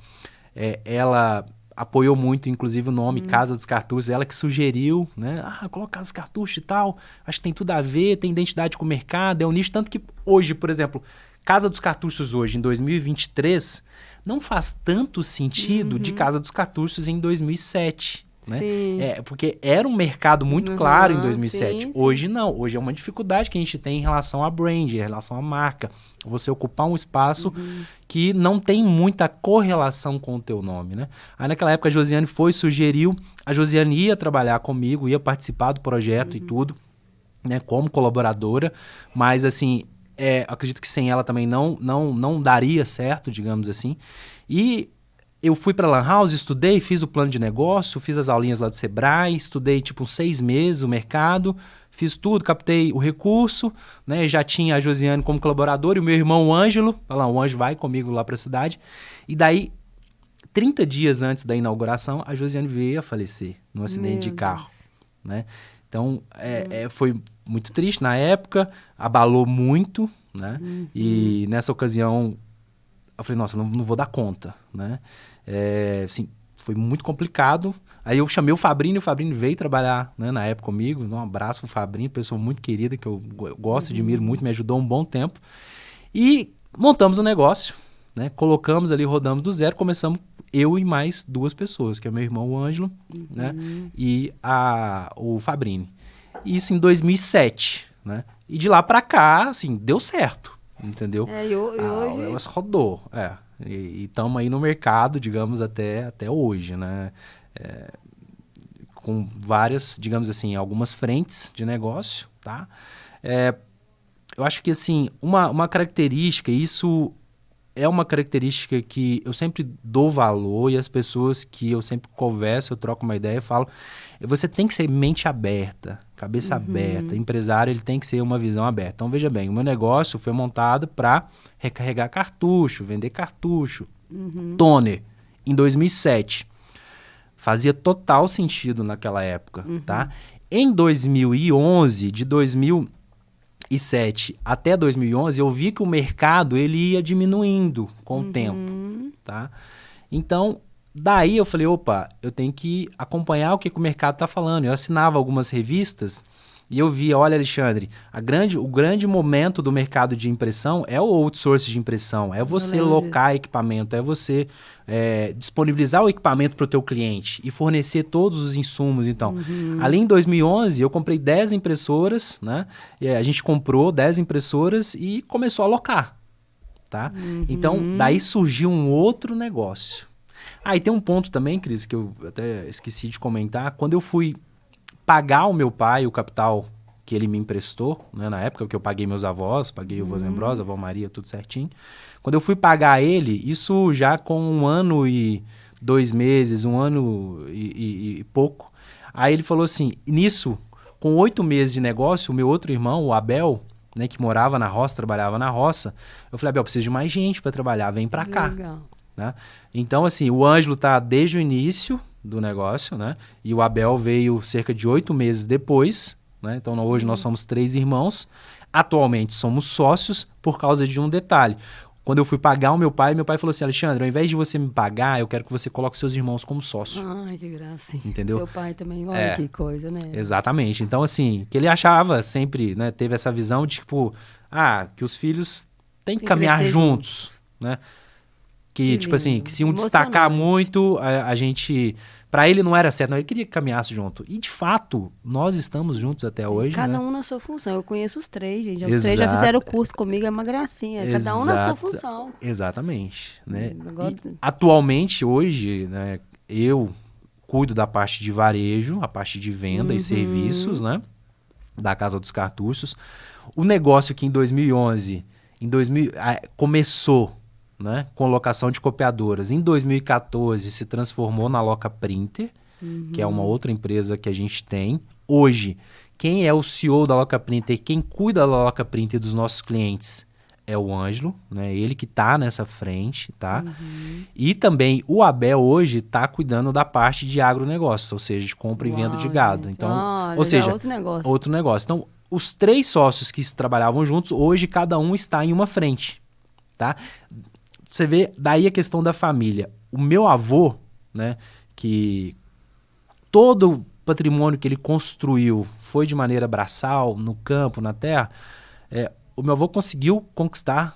Ela apoiou muito, inclusive, o nome Casa dos Cartuchos. Ela que sugeriu, né? Coloca Casa dos Cartuchos e tal. Acho que tem tudo a ver, tem identidade com o mercado, é um nicho. Tanto que hoje, por exemplo, Casa dos Cartuchos hoje, em 2023, não faz tanto sentido de Casa dos Cartuchos em 2007. Né? Porque era um mercado muito claro em 2007. Sim. Hoje não. Hoje é uma dificuldade que a gente tem em relação a brand, em relação à marca. Você ocupar um espaço que não tem muita correlação com o teu nome, né? Aí naquela época a Josiane sugeriu. A Josiane ia trabalhar comigo, ia participar do projeto e tudo, né? Como colaboradora. Mas assim, acredito que sem ela também não daria certo, digamos assim. E eu fui para a Lan House, estudei, fiz o plano de negócio, fiz as aulinhas lá do Sebrae, estudei tipo 6 meses o mercado, fiz tudo, captei o recurso, né? Já tinha a Josiane como colaboradora e o meu irmão, o Ângelo, o Ângelo vai comigo lá para a cidade. E daí, 30 dias antes da inauguração, a Josiane veio a falecer num acidente de carro, né? Então, foi muito triste na época, abalou muito, né? E nessa ocasião, eu falei, nossa, não vou dar conta, né? Assim, foi muito complicado. Aí eu chamei o Fabrício veio trabalhar, né, na época comigo. Um abraço pro Fabrício, pessoa muito querida, que eu gosto, admiro muito, me ajudou um bom tempo. E montamos um negócio, né? Colocamos ali, rodamos do zero, começamos eu e mais 2 pessoas, que é meu irmão, o Ângelo, né? E o Fabrini. Isso em 2007, né? E de lá pra cá, assim, deu certo. Entendeu? E hoje... O negócio rodou, E estamos aí no mercado, digamos, até hoje, né? Com várias, digamos assim, algumas frentes de negócio, tá? Eu acho que, assim, uma característica, isso é uma característica que eu sempre dou valor e as pessoas que eu sempre converso, eu troco uma ideia, falo, você tem que ser mente aberta, cabeça aberta, empresário, ele tem que ser uma visão aberta. Então, veja bem, o meu negócio foi montado para recarregar cartucho, vender cartucho, toner, em 2007. Fazia total sentido naquela época, tá? Em 2011, de 2007 até 2011, eu vi que o mercado ele ia diminuindo com o tempo, tá? Então, daí eu falei, opa, eu tenho que acompanhar o que o mercado está falando. Eu assinava algumas revistas e eu via, olha, Alexandre, o grande momento do mercado de impressão é o outsourcing de impressão, é você locar equipamento, é você disponibilizar o equipamento para o teu cliente e fornecer todos os insumos. Então, ali em 2011, eu comprei 10 impressoras, né? E a gente comprou 10 impressoras e começou a alocar, tá? Então, daí surgiu um outro negócio. E tem um ponto também, Cris, que eu até esqueci de comentar. Quando eu fui pagar o meu pai, o capital que ele me emprestou, né, na época que eu paguei meus avós, paguei o vô Zembrosa, a avó Maria, tudo certinho. Quando eu fui pagar ele, isso já com 1 ano e 2 meses, 1 ano e pouco. Aí ele falou assim, nisso, com 8 meses de negócio, o meu outro irmão, o Abel, né, que morava na roça, trabalhava na roça, eu falei, Abel, preciso de mais gente para trabalhar, vem para cá. Legal. Né? Então, assim, o Ângelo tá desde o início do negócio, né? E o Abel veio cerca de 8 meses depois, né? Então, hoje nós somos 3 irmãos. Atualmente, somos sócios por causa de um detalhe. Quando eu fui pagar o meu pai falou assim, Alexandre, ao invés de você me pagar, eu quero que você coloque seus irmãos como sócio. Ai, que graça. Entendeu? Seu pai também, olha que coisa, né? Exatamente. Então, assim, que ele achava sempre, né? Teve essa visão de, tipo, que os filhos têm que caminhar juntos, né? Que tipo assim, que se um destacar muito, a gente... Pra ele não era certo, não, ele queria que caminhasse junto. E, de fato, nós estamos juntos até hoje, cada um na sua função. Eu conheço os 3, gente. Os 3 já fizeram o curso comigo, é uma gracinha. Cada um na sua função. Exatamente. Né? Agora... atualmente, hoje, né, eu cuido da parte de varejo, a parte de venda e serviços, né? Da Casa dos Cartuchos. O negócio que em 2011, começou... né, com locação de copiadoras. Em 2014 se transformou na Loca Printer, que é uma outra empresa que a gente tem. Hoje, quem é o CEO da Loca Printer, quem cuida da Loca Printer dos nossos clientes é o Ângelo, né? Ele que está nessa frente, tá? E também o Abel hoje está cuidando da parte de agronegócio, ou seja, de compra e venda de gado. Então, ou seja, outro negócio. Então, os 3 sócios que trabalhavam juntos, hoje cada um está em uma frente, tá? Você vê, daí a questão da família. O meu avô, né, que todo o patrimônio que ele construiu foi de maneira braçal, no campo, na terra, o meu avô conseguiu conquistar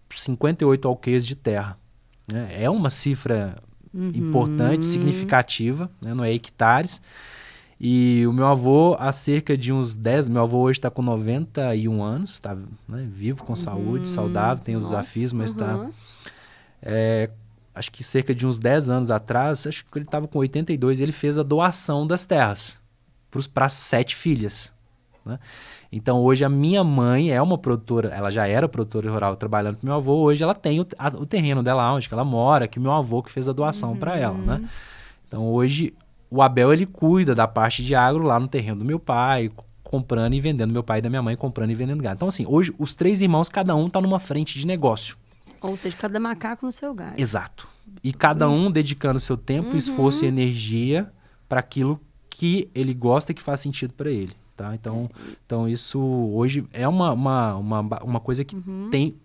58 alqueires de terra. Né? É uma cifra importante, significativa, né, não é hectares. E o meu avô, há cerca de uns 10... Meu avô hoje está com 91 anos, está, né, vivo, com saúde, saudável, tem os desafios, mas está... acho que cerca de uns 10 anos atrás, acho que ele estava com 82, ele fez a doação das terras para 7 filhas. Né? Então, hoje a minha mãe é uma produtora, ela já era produtora rural trabalhando com meu avô, hoje ela tem o terreno dela onde que ela mora, que o meu avô que fez a doação para ela. Né? Então, hoje o Abel ele cuida da parte de agro lá no terreno do meu pai, comprando e vendendo, meu pai e da minha mãe comprando e vendendo gado. Então, assim, hoje os 3 irmãos, cada um está numa frente de negócio. Ou seja, cada macaco no seu galho. Exato. E cada um dedicando seu tempo, esforço e energia para aquilo que ele gosta e que faz sentido para ele. Tá? Então, isso hoje é uma coisa que tem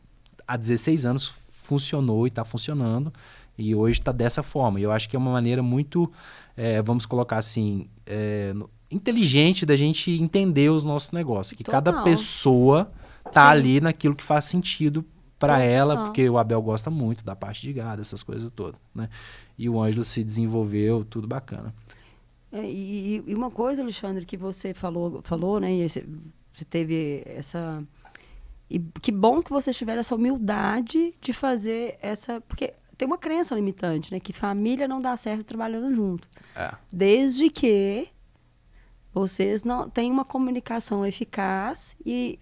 há 16 anos funcionou e está funcionando. E hoje está dessa forma. E eu acho que é uma maneira muito, vamos colocar assim, inteligente da gente entender os nossos negócios. Que cada pessoa está ali naquilo que faz sentido para ela, porque o Abel gosta muito da parte de gado, essas coisas todas, né? E o Ângelo se desenvolveu, tudo bacana. E uma coisa, Alexandre, que você falou, né? E você teve essa... E que bom que vocês tiveram essa humildade de fazer essa... Porque tem uma crença limitante, né? Que família não dá certo trabalhando junto. Desde que vocês não tenham uma comunicação eficaz e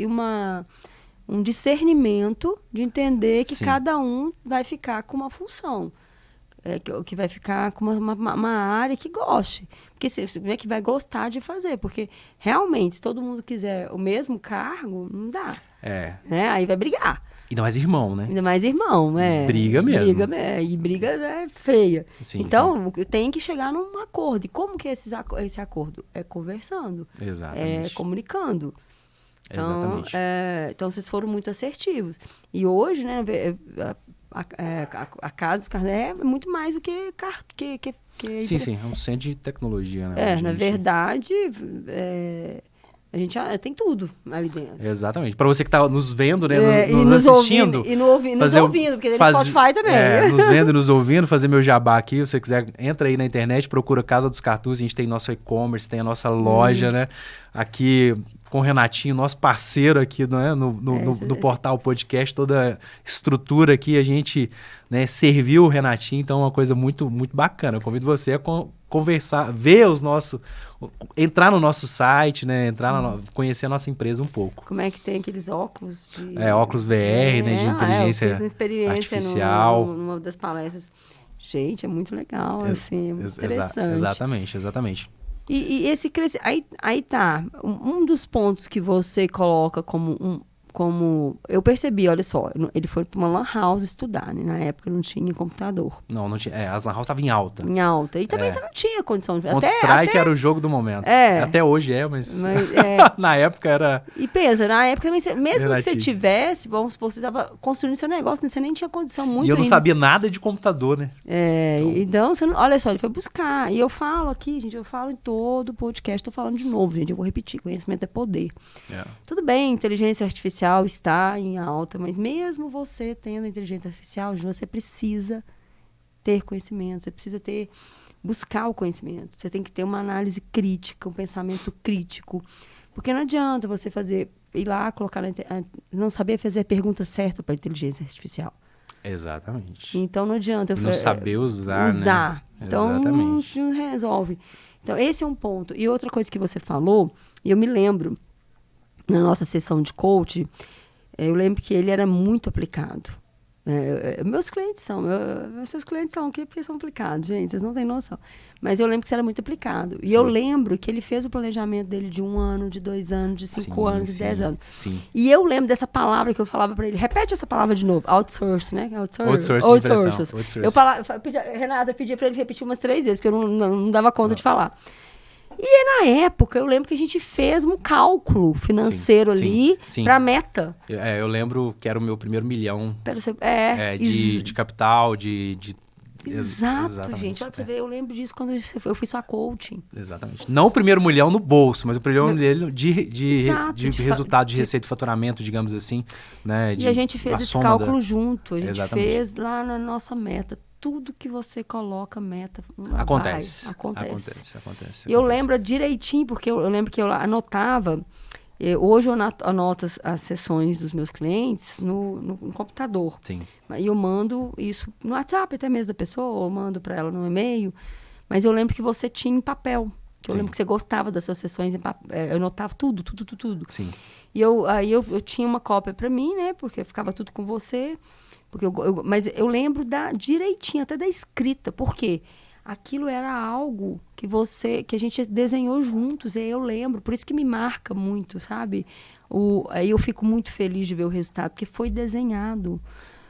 um discernimento de entender que cada um vai ficar com uma função. Que vai ficar com uma área que goste. Porque você vê que vai gostar de fazer. Porque, realmente, se todo mundo quiser o mesmo cargo, não dá. Né? Aí vai brigar. Ainda mais irmão, né? Ainda mais irmão, Briga mesmo. E briga é feia. Sim, então, tem que chegar num acordo. E como que é esse acordo? É conversando. Exatamente. É comunicando. Então, Exatamente. Então, vocês foram muito assertivos. E hoje, né, a Casa dos Carnés é muito mais do que... Sim, é um centro de tecnologia, né? Na verdade, a gente tem tudo ali dentro. Exatamente. Para você que está nos vendo, né, nos assistindo. Ouvindo, nos ouvindo, porque tem Spotify também. Nos vendo e nos ouvindo, fazer meu jabá aqui. Se você quiser, entra aí na internet, procura Casa dos Cartus. A gente tem nosso e-commerce, tem a nossa loja, né? Aqui com o Renatinho, nosso parceiro aqui, né, no portal podcast, toda a estrutura aqui, a gente, né, serviu o Renatinho, então é uma coisa muito, muito bacana. Eu convido você a conversar, ver entrar no nosso site, né, conhecer a nossa empresa um pouco. Como é que tem aqueles óculos de... óculos VR, né, de inteligência eu fiz uma experiência artificial. numa das palestras. Gente, é muito legal, assim, é muito interessante. Exatamente. E esse crescimento... Aí tá, um dos pontos que você coloca como eu percebi, olha só, ele foi para uma lan house estudar, né? Na época não tinha computador. Não tinha. As lan house estavam em alta. Em alta. E também você não tinha condição de... Counter-Strike era o jogo do momento. Até hoje mas na época era... E pensa, na época, mesmo que você tivesse, vamos supor, você estava construindo seu negócio, você nem tinha condição muito. E eu não sabia nada de computador, né? Então você olha só, ele foi buscar. E eu falo aqui, gente, eu falo em todo o podcast, estou falando de novo, gente, eu vou repetir, conhecimento é poder. Tudo bem, inteligência artificial está em alta, mas mesmo você tendo inteligência artificial, você precisa ter conhecimento, você precisa buscar o conhecimento, você tem que ter uma análise crítica, um pensamento crítico, porque não adianta você ir lá, colocar não saber fazer a pergunta certa para a inteligência artificial. Exatamente. Então não adianta. Não saber usar, né? Então Exatamente. Não resolve. Então esse é um ponto. E outra coisa que você falou, e eu me lembro, na nossa sessão de coach, eu lembro que ele era muito aplicado. Meus clientes seus clientes são aqui porque são aplicados, gente, vocês não têm noção. Mas eu lembro que isso era muito aplicado. E eu lembro que ele fez o planejamento dele de 1 ano, de 2 anos, de 5 anos, de 10 anos. Sim. E eu lembro dessa palavra que eu falava para ele. Repete essa palavra de novo. Outsource, né? Outsource. Renata pedia para ele repetir umas 3 vezes, porque eu não dava conta de falar. E na época, eu lembro que a gente fez um cálculo financeiro ali para a meta. Eu lembro que era o meu primeiro milhão de capital, Exato, gente. Olha pra você ver, eu lembro disso quando eu fui sua coaching. Exatamente. Não o primeiro milhão no bolso, mas o primeiro milhão de resultado, de receita, de faturamento, digamos assim. Né, e a gente fez esse cálculo junto. A gente fez lá na nossa meta. Tudo que você coloca meta acontece. E eu lembro direitinho, porque eu lembro que eu anotava. Hoje eu anoto as sessões dos meus clientes no computador. Sim. E eu mando isso no WhatsApp até mesmo da pessoa, eu mando para ela no e-mail. Mas eu lembro que você tinha em papel. Eu lembro que você gostava das suas sessões em papel. Eu anotava tudo. Sim. E aí eu tinha uma cópia para mim, né? Porque ficava tudo com você. Mas eu lembro direitinho, até da escrita. Por quê? Aquilo era algo que a gente desenhou juntos. E eu lembro, por isso que me marca muito, sabe? Aí eu fico muito feliz de ver o resultado, porque foi desenhado.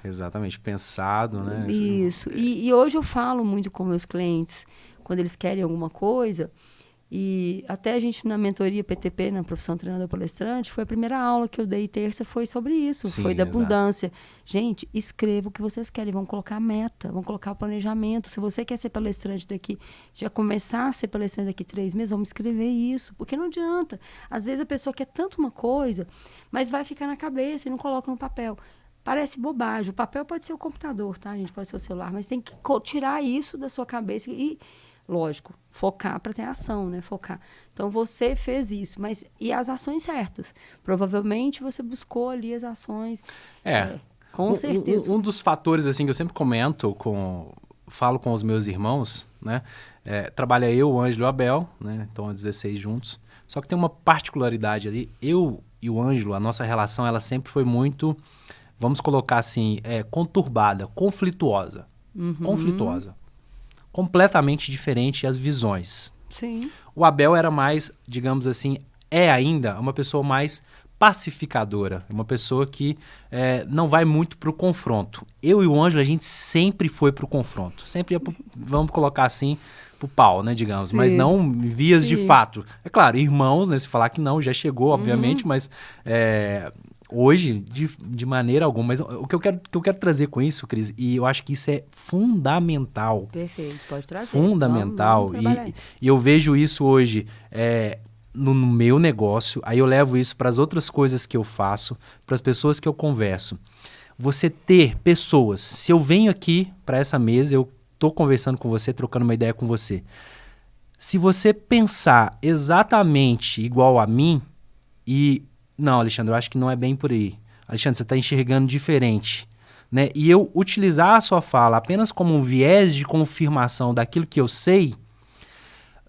Exatamente, pensado, né? Isso. E hoje eu falo muito com meus clientes, quando eles querem alguma coisa. E até a gente na mentoria PTP, na profissão treinador palestrante, foi a primeira aula que eu dei terça, foi sobre isso, foi da abundância. Gente, escreva o que vocês querem, vão colocar a meta, vão colocar o planejamento. Se você quer ser palestrante já começar a ser palestrante daqui 3 meses, vamos escrever isso, porque não adianta. Às vezes a pessoa quer tanto uma coisa, mas vai ficar na cabeça e não coloca no papel. Parece bobagem, o papel pode ser o computador, tá, gente? Pode ser o celular, mas tem que tirar isso da sua cabeça e... Lógico, focar para ter ação, né? Focar. Então, você fez isso, mas e as ações certas? Provavelmente, você buscou ali as ações. Com certeza. Um dos fatores, assim, que eu sempre falo com os meus irmãos, né? Trabalha eu, o Ângelo e o Abel, né? Então, há 16 juntos. Só que tem uma particularidade ali. Eu e o Ângelo, a nossa relação, ela sempre foi muito, vamos colocar assim, conturbada, conflituosa. Conflituosa. Completamente diferente as visões. Sim. O Abel era mais, digamos assim, ainda uma pessoa mais pacificadora, uma pessoa que não vai muito pro confronto. Eu e o Ângelo, a gente sempre foi pro confronto. Sempre ia vamos colocar assim, pro pau, né, digamos. Sim. Mas não vias de Sim. fato. É claro, irmãos, né, se falar que não, já chegou, obviamente, mas hoje, de maneira alguma. Mas o que eu quero trazer com isso, Cris, e eu acho que isso é fundamental. Perfeito, pode trazer. Fundamental. Vamos trabalhar. E eu vejo isso hoje no meu negócio, aí eu levo isso para as outras coisas que eu faço, para as pessoas que eu converso. Você ter pessoas, se eu venho aqui para essa mesa, eu estou conversando com você, trocando uma ideia com você. Se você pensar exatamente igual a mim não, Alexandre, eu acho que não é bem por aí. Alexandre, você está enxergando diferente. Né? E eu utilizar a sua fala apenas como um viés de confirmação daquilo que eu sei,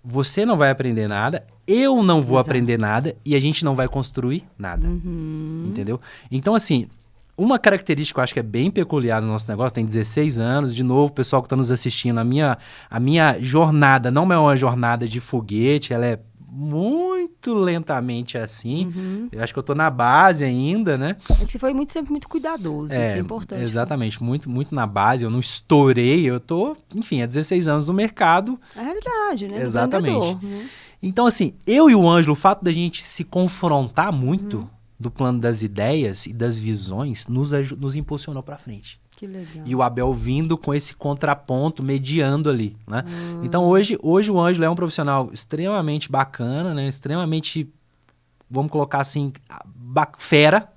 você não vai aprender nada, eu não vou aprender nada e a gente não vai construir nada. Entendeu? Então, assim, uma característica que eu acho que é bem peculiar no nosso negócio, tem 16 anos, de novo, o pessoal que está nos assistindo, a minha jornada não é uma jornada de foguete, ela é muito lentamente assim. Eu acho que eu tô na base ainda, né? É que você foi sempre muito cuidadoso, isso é importante. Exatamente, muito, muito na base, eu não estourei, eu tô, enfim, há 16 anos no mercado. É a realidade, né? Exatamente. Então, assim, eu e o Ângelo, o fato da gente se confrontar muito do plano das ideias e das visões nos impulsionou para frente. Que legal. E o Abel vindo com esse contraponto, mediando ali, né? Então, hoje o Ângelo é um profissional extremamente bacana, né? Extremamente, vamos colocar assim, fera,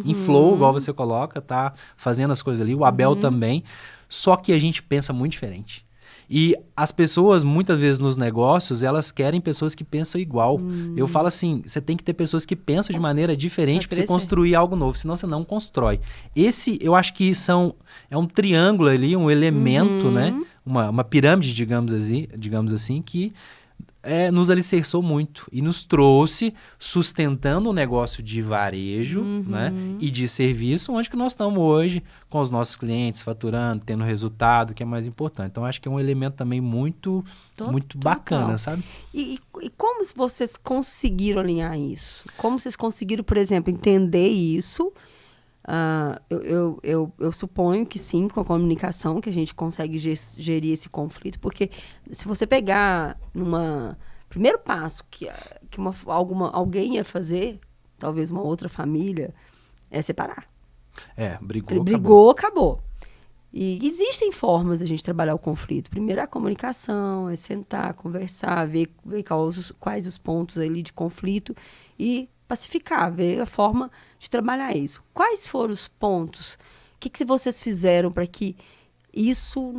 em flow, igual você coloca, tá fazendo as coisas ali. O Abel também. Só que a gente pensa muito diferente. E as pessoas, muitas vezes nos negócios, elas querem pessoas que pensam igual. Eu falo assim, você tem que ter pessoas que pensam de maneira diferente para você construir algo novo, senão você não constrói. Eu acho que é um triângulo ali, um elemento, né? Uma pirâmide, digamos assim, que nos alicerçou muito e nos trouxe sustentando um negócio de varejo, né, e de serviço, onde que nós estamos hoje com os nossos clientes, faturando, tendo resultado, que é mais importante. Então, acho que é um elemento também muito bacana, sabe? E como vocês conseguiram alinhar isso? Como vocês conseguiram, por exemplo, entender isso? Eu suponho que sim, com a comunicação, que a gente consegue gerir esse conflito, porque se você pegar primeiro passo que alguém ia fazer, talvez uma outra família, é separar. Brigou, acabou. E existem formas de a gente trabalhar o conflito. Primeiro é a comunicação, é sentar, conversar, ver quais os pontos ali de conflito e pacificar, ver a forma de trabalhar isso. Quais foram os pontos? O que vocês fizeram para que isso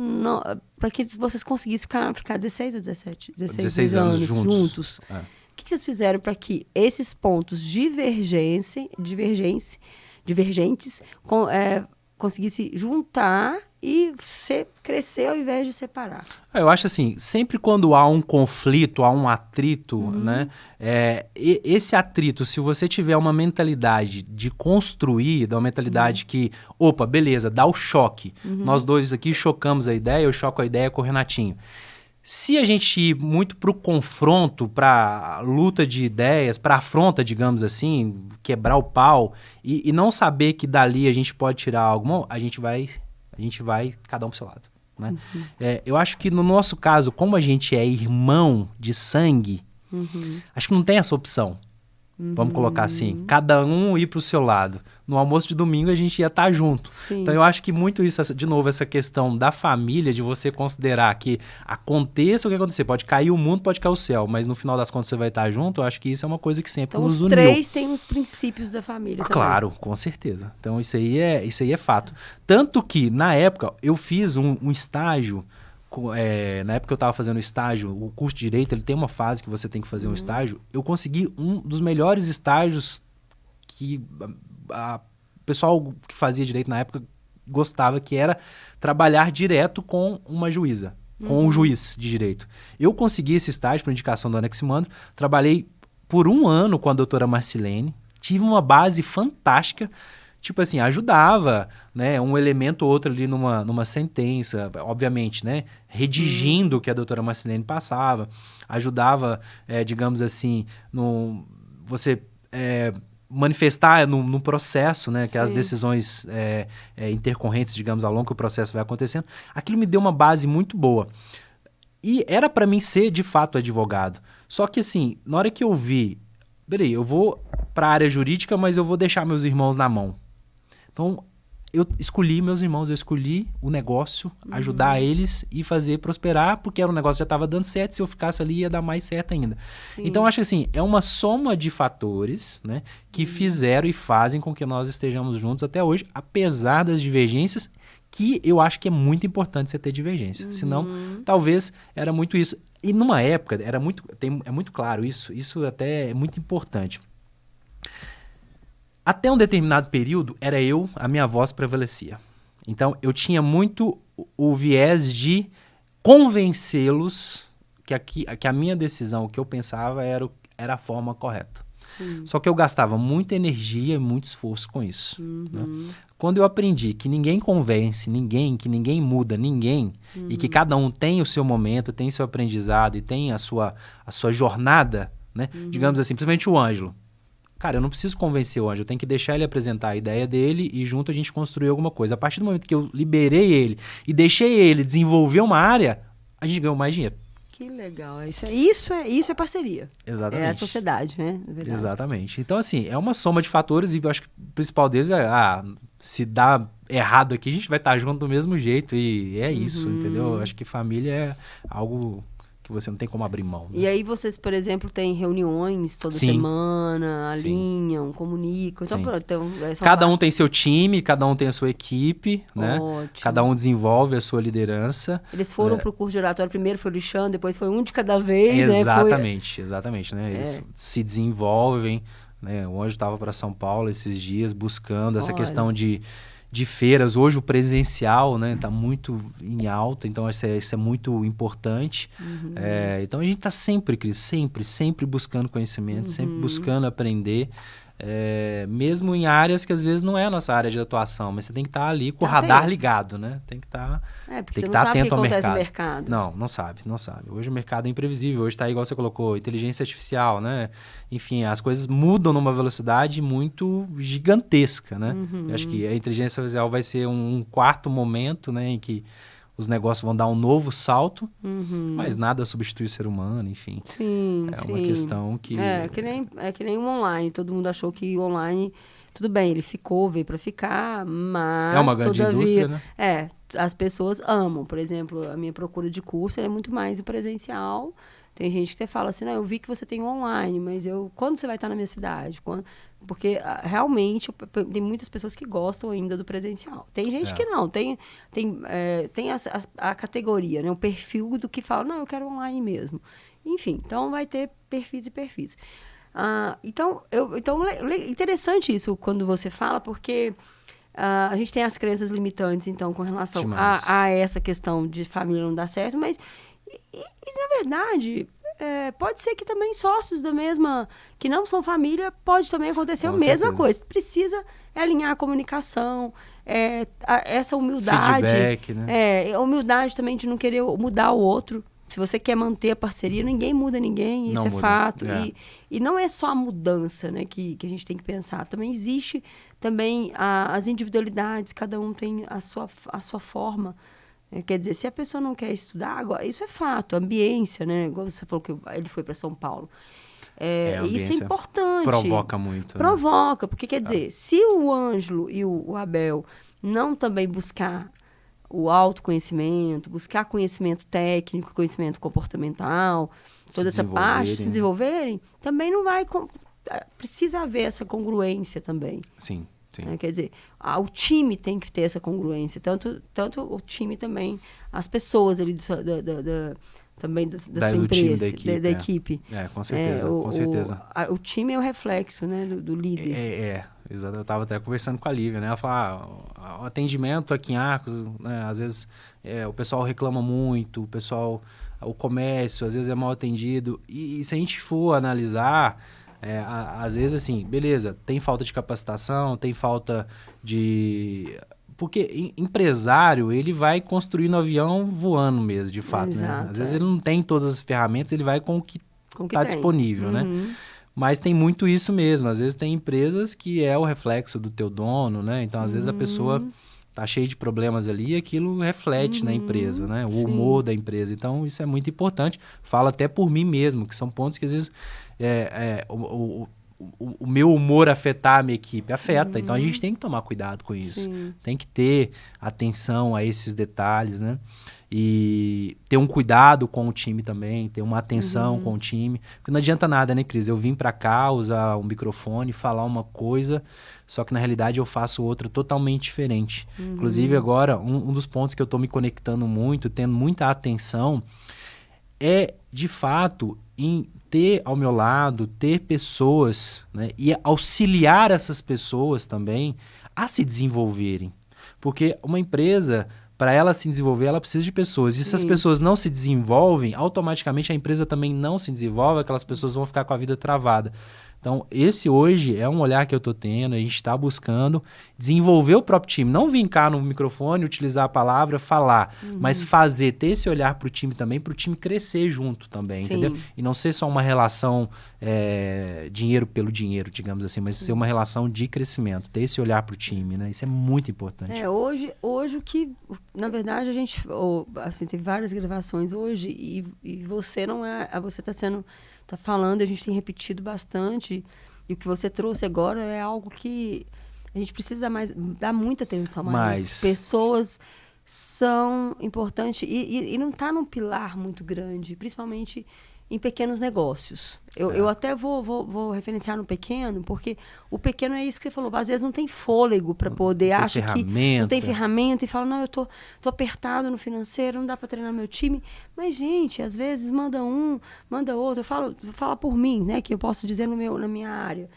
para que vocês conseguissem ficar 16 ou 17? 16 anos juntos. O que vocês fizeram para que esses pontos divergentes conseguissem juntar e crescer ao invés de separar? Eu acho assim, sempre quando há um conflito, há um atrito, né? Esse atrito, se você tiver uma mentalidade de construir, uma mentalidade que, opa, beleza, dá o choque. Nós dois aqui chocamos a ideia, eu choco a ideia com o Renatinho. Se a gente ir muito para o confronto, para luta de ideias, para afronta, digamos assim, quebrar o pau, e não saber que dali a gente pode tirar algo, a gente vai cada um pro seu lado. Né? Eu acho que no nosso caso, como a gente é irmão de sangue, acho que não tem essa opção. Vamos colocar assim, cada um ir pro seu lado. No almoço de domingo a gente ia estar junto. Sim. Então eu acho que muito isso, de novo, essa questão da família, de você considerar que aconteça o que acontecer, pode cair o mundo, pode cair o céu, mas no final das contas você vai estar junto, eu acho que isso é uma coisa que sempre nos uniu. Então os três têm os princípios da família também. Claro, com certeza. Então isso aí é fato. Tanto que, na época, eu fiz um estágio. Na época que eu estava fazendo estágio, o curso de Direito, ele tem uma fase que você tem que fazer um estágio. Eu consegui um dos melhores estágios que o pessoal que fazia Direito na época gostava, que era trabalhar direto com uma juíza, com um juiz de Direito. Eu consegui esse estágio por indicação do Anaximandro, trabalhei por 1 ano com a doutora Marcilene, tive uma base fantástica. Tipo assim, ajudava, né, um elemento ou outro ali numa sentença, obviamente, né, redigindo o que a doutora Marcilene passava, ajudava, digamos assim, você manifestar no processo, né? Que as Sim. decisões intercorrentes, digamos, ao longo que o processo vai acontecendo. Aquilo me deu uma base muito boa. E era para mim ser, de fato, advogado. Só que, assim, na hora que eu vi... Peraí, eu vou para a área jurídica, mas eu vou deixar meus irmãos na mão. Então, eu escolhi meus irmãos, eu escolhi o negócio, ajudar eles e fazer prosperar, porque era um negócio que já estava dando certo, se eu ficasse ali ia dar mais certo ainda. Sim. Então, acho que assim, é uma soma de fatores, né, que fizeram e fazem com que nós estejamos juntos até hoje, apesar das divergências, que eu acho que é muito importante você ter divergência. Senão, talvez era muito isso. E numa época, é muito claro isso até é muito importante. Até um determinado período, era a minha voz prevalecia. Então, eu tinha muito o viés de convencê-los que a minha decisão, o que eu pensava, era a forma correta. Sim. Só que eu gastava muita energia e muito esforço com isso. Né? Quando eu aprendi que ninguém convence ninguém, que ninguém muda ninguém, e que cada um tem o seu momento, tem seu aprendizado e tem a sua jornada, né? Digamos assim, principalmente o Ângelo. Cara, eu não preciso convencer o Ângelo, eu tenho que deixar ele apresentar a ideia dele e junto a gente construir alguma coisa. A partir do momento que eu liberei ele e deixei ele desenvolver uma área, a gente ganhou mais dinheiro. Que legal. Isso é parceria. Exatamente. É a sociedade, né? É verdade. Exatamente. Então, assim, é uma soma de fatores e eu acho que o principal deles é, se dá errado aqui, a gente vai estar junto do mesmo jeito e é isso, entendeu? Eu acho que família é algo que você não tem como abrir mão. Né? E aí vocês, por exemplo, têm reuniões toda semana, alinham, comunicam. Então, pronto. Então, cada um tem seu time, cada um tem a sua equipe, né? Ótimo. Cada um desenvolve a sua liderança. Eles foram para o curso de oratório, primeiro foi o Alexandre, depois foi um de cada vez, Exatamente, né? Eles se desenvolvem, né? O Anjo estava para São Paulo esses dias buscando essa questão de feiras. Hoje o presencial, né, tá muito em alta, então isso é muito importante. Então a gente está sempre, Cris, sempre buscando conhecimento, sempre buscando aprender, mesmo em áreas que às vezes não é a nossa área de atuação, mas você tem que estar ali com o radar ligado, né? Tem que estar porque você não sabe o que acontece no mercado. Não sabe. Hoje o mercado é imprevisível, hoje está igual você colocou, inteligência artificial, né? Enfim, as coisas mudam numa velocidade muito gigantesca, né? Eu acho que a inteligência artificial vai ser um quarto momento, né, em que os negócios vão dar um novo salto, mas nada substitui o ser humano, enfim. Sim, uma questão que... É que nem o online. Todo mundo achou que o online... Tudo bem, ele veio para ficar, mas... É uma grande indústria, né? As pessoas amam. Por exemplo, a minha procura de curso é muito mais o presencial. Tem gente que até fala assim, eu vi que você tem online, mas quando você vai estar na minha cidade? Porque realmente tem muitas pessoas que gostam ainda do presencial. Tem gente que não, tem a categoria, né? O perfil do que fala, não, eu quero online mesmo. Enfim, então vai ter perfis e perfis. Então, interessante isso quando você fala, porque a gente tem as crenças limitantes, então, com relação a essa questão de família não dar certo, mas, na verdade, pode ser que também sócios da mesma, que não são família, pode também acontecer a mesma coisa. Precisa alinhar a comunicação, essa humildade. Feedback, né? A humildade também de não querer mudar o outro. Se você quer manter a parceria, ninguém muda ninguém, isso é fato. E não é só a mudança, né, que a gente tem que pensar. Também existe as individualidades, cada um tem a sua forma. Quer dizer, se a pessoa não quer estudar, agora, isso é fato, ambiência, né? Igual você falou que ele foi para São Paulo. Isso é importante. Provoca muito. Provoca, porque quer dizer, se o Ângelo e o Abel não também buscar o autoconhecimento, buscar conhecimento técnico, conhecimento comportamental, toda essa parte, se desenvolverem, também não vai... Precisa haver essa congruência também. Sim. Quer dizer, o time tem que ter essa congruência, tanto o time também, as pessoas ali também da sua empresa, da equipe. Com certeza, com certeza. O time é o reflexo, né, do líder. Exato. Eu estava até conversando com a Lívia, né? Ela fala, o atendimento aqui em Arcos, né? Às vezes o pessoal reclama muito, o comércio, às vezes é mal atendido. E se a gente for analisar, às vezes, assim, beleza, tem falta de capacitação, tem falta de... Porque empresário, ele vai construindo avião voando mesmo, de fato, né? Às vezes ele não tem todas as ferramentas, ele vai com o que está disponível, né? Mas tem muito isso mesmo. Às vezes tem empresas que é o reflexo do teu dono, né? Então, às vezes a pessoa tá cheia de problemas ali e aquilo reflete na empresa, né? O humor da empresa. Então, isso é muito importante. Falo até por mim mesmo, que são pontos que às vezes o meu humor afetar a minha equipe. Afeta. Então, a gente tem que tomar cuidado com isso. Sim. Tem que ter atenção a esses detalhes, né? E ter um cuidado com o time também, ter uma atenção com o time. Porque não adianta nada, né, Cris? Eu vim pra cá usar um microfone, falar uma coisa, só que na realidade eu faço outra totalmente diferente. Inclusive agora, um dos pontos que eu tô me conectando muito, tendo muita atenção, é, de fato, em ter ao meu lado, ter pessoas, né, e auxiliar essas pessoas também a se desenvolverem. Porque uma empresa, para ela se desenvolver, ela precisa de pessoas. E se as pessoas não se desenvolvem, automaticamente a empresa também não se desenvolve, aquelas pessoas vão ficar com a vida travada. Então, esse hoje é um olhar que eu estou tendo, a gente está buscando desenvolver o próprio time. Não vir cá no microfone, utilizar a palavra, falar, mas fazer, ter esse olhar para o time também, para o time crescer junto também, entendeu? E não ser só uma relação dinheiro pelo dinheiro, digamos assim, mas ser uma relação de crescimento, ter esse olhar para o time, né? Isso é muito importante. Hoje o que, na verdade, a gente, assim, teve várias gravações hoje e você não é, você tá falando, a gente tem repetido bastante, e o que você trouxe agora é algo que a gente precisa dar muita atenção mais. Pessoas são importantes e não está num pilar muito grande, principalmente em pequenos negócios. Eu até vou referenciar no pequeno, porque o pequeno é isso que você falou, às vezes não tem fôlego para poder, acha que não tem ferramenta e fala, não, eu tô apertado no financeiro, não dá para treinar meu time. Mas, gente, às vezes manda um, manda outro. Vou falar por mim, né, que eu posso dizer na minha área.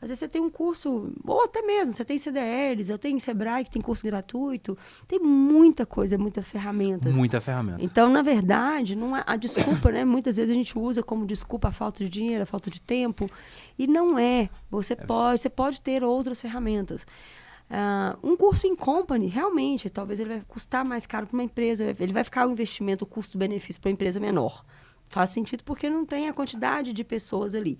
Às vezes você tem um curso, ou até mesmo, você tem CDLs, eu tenho Sebrae, que tem curso gratuito. Tem muita coisa, muitas ferramentas. Muita ferramenta. Então, na verdade, não é a desculpa, né? Muitas vezes a gente usa como desculpa a falta de dinheiro, a falta de tempo. E não é. Você pode ter outras ferramentas. Um curso in company, realmente, talvez ele vai custar mais caro para uma empresa. Ele vai ficar o investimento, o custo-benefício para uma empresa menor. Faz sentido porque não tem a quantidade de pessoas ali.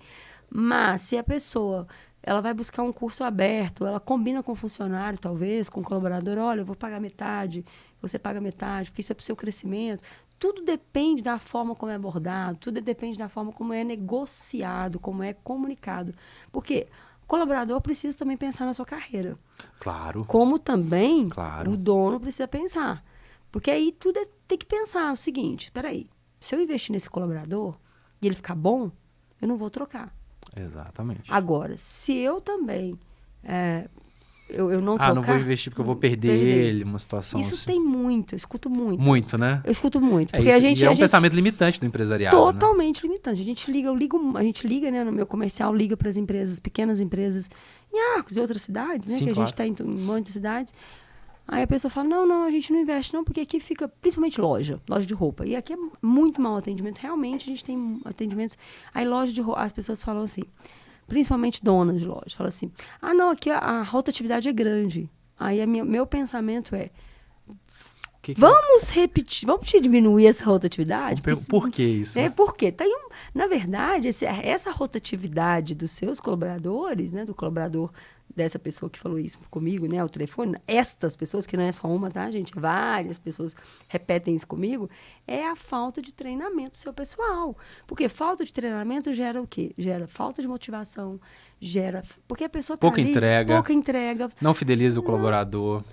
Mas, se a pessoa ela vai buscar um curso aberto, ela combina com o funcionário, talvez, com o colaborador, olha, eu vou pagar metade, você paga metade, porque isso é para o seu crescimento. Tudo depende da forma como é abordado, tudo depende da forma como é negociado, como é comunicado. Porque o colaborador precisa também pensar na sua carreira. Claro. Como também o dono precisa pensar. Porque aí tudo tem que pensar o seguinte, espera aí, se eu investir nesse colaborador e ele ficar bom, eu não vou trocar. Exatamente. Agora, se eu também eu não trocar... não vou investir porque eu vou perder ele, uma situação isso assim. Tem muito, eu escuto muito. Muito, né? Eu escuto muito. Porque é um pensamento limitante do empresariado. Totalmente limitante. A gente liga, né, no meu comercial, liga para as empresas, pequenas empresas, em Arcos e outras cidades, né? Sim, que a gente está em muitas cidades. Aí a pessoa fala, não, a gente não investe não, porque aqui fica, principalmente loja de roupa. E aqui é muito mau atendimento. Realmente, a gente tem atendimentos... Aí loja de roupa, as pessoas falam assim, principalmente donas de loja, falam assim, não, aqui a rotatividade é grande. Aí meu pensamento é, vamos repetir, vamos diminuir essa rotatividade? Por que isso? Por quê? Na verdade, essa rotatividade dos seus colaboradores, né, do colaborador dessa pessoa que falou isso comigo, né, ao telefone, estas pessoas, que não é só uma, tá, gente? Várias pessoas repetem isso comigo, é a falta de treinamento do seu pessoal. Porque falta de treinamento gera o quê? Gera falta de motivação, porque a pessoa tá pouca entrega. Não fideliza o colaborador.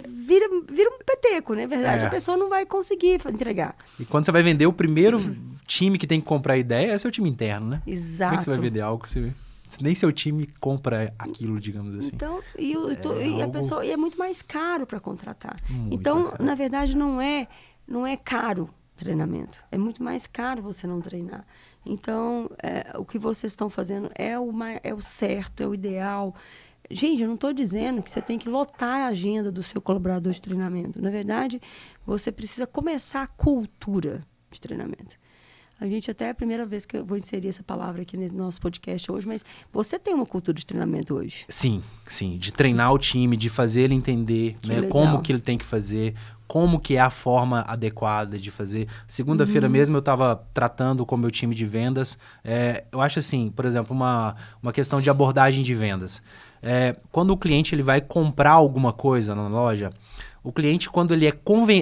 Vira um peteco, né? Na verdade, a pessoa não vai conseguir entregar. E quando você vai vender, o primeiro time que tem que comprar a ideia é seu time interno, né? Exato. Como é que você vai vender algo que nem seu time compra aquilo, digamos assim. Então, a pessoa, é muito mais caro para contratar. Muito então, mais caro. Na verdade, não é caro treinamento. É muito mais caro você não treinar. Então, o que vocês estão fazendo é o certo, é o ideal. Gente, eu não estou dizendo que você tem que lotar a agenda do seu colaborador de treinamento. Na verdade, você precisa começar a cultura de treinamento. A gente até é a primeira vez que eu vou inserir essa palavra aqui no nosso podcast hoje, mas você tem uma cultura de treinamento hoje? Sim. De treinar o time, de fazer ele entender, né, como que ele tem que fazer, como que é a forma adequada de fazer. Segunda-feira mesmo eu estava tratando com o meu time de vendas. Eu acho assim, por exemplo, uma questão de abordagem de vendas. Quando o cliente ele vai comprar alguma coisa na loja, o cliente, quando ele é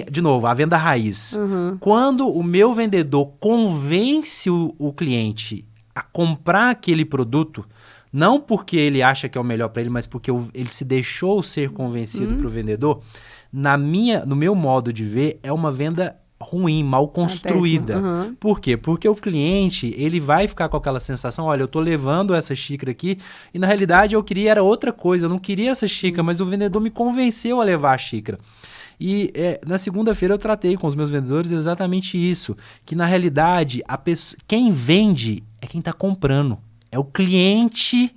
de novo, a venda raiz. Quando o meu vendedor convence o cliente a comprar aquele produto, não porque ele acha que é o melhor para ele, mas porque ele se deixou ser convencido para o vendedor, no meu modo de ver, é uma venda ruim, mal construída. Por quê? Porque o cliente, ele vai ficar com aquela sensação, olha, eu tô levando essa xícara aqui e na realidade eu queria era outra coisa, eu não queria essa xícara, mas o vendedor me convenceu a levar a xícara. E na segunda-feira eu tratei com os meus vendedores exatamente isso, que na realidade quem vende é quem está comprando. É o cliente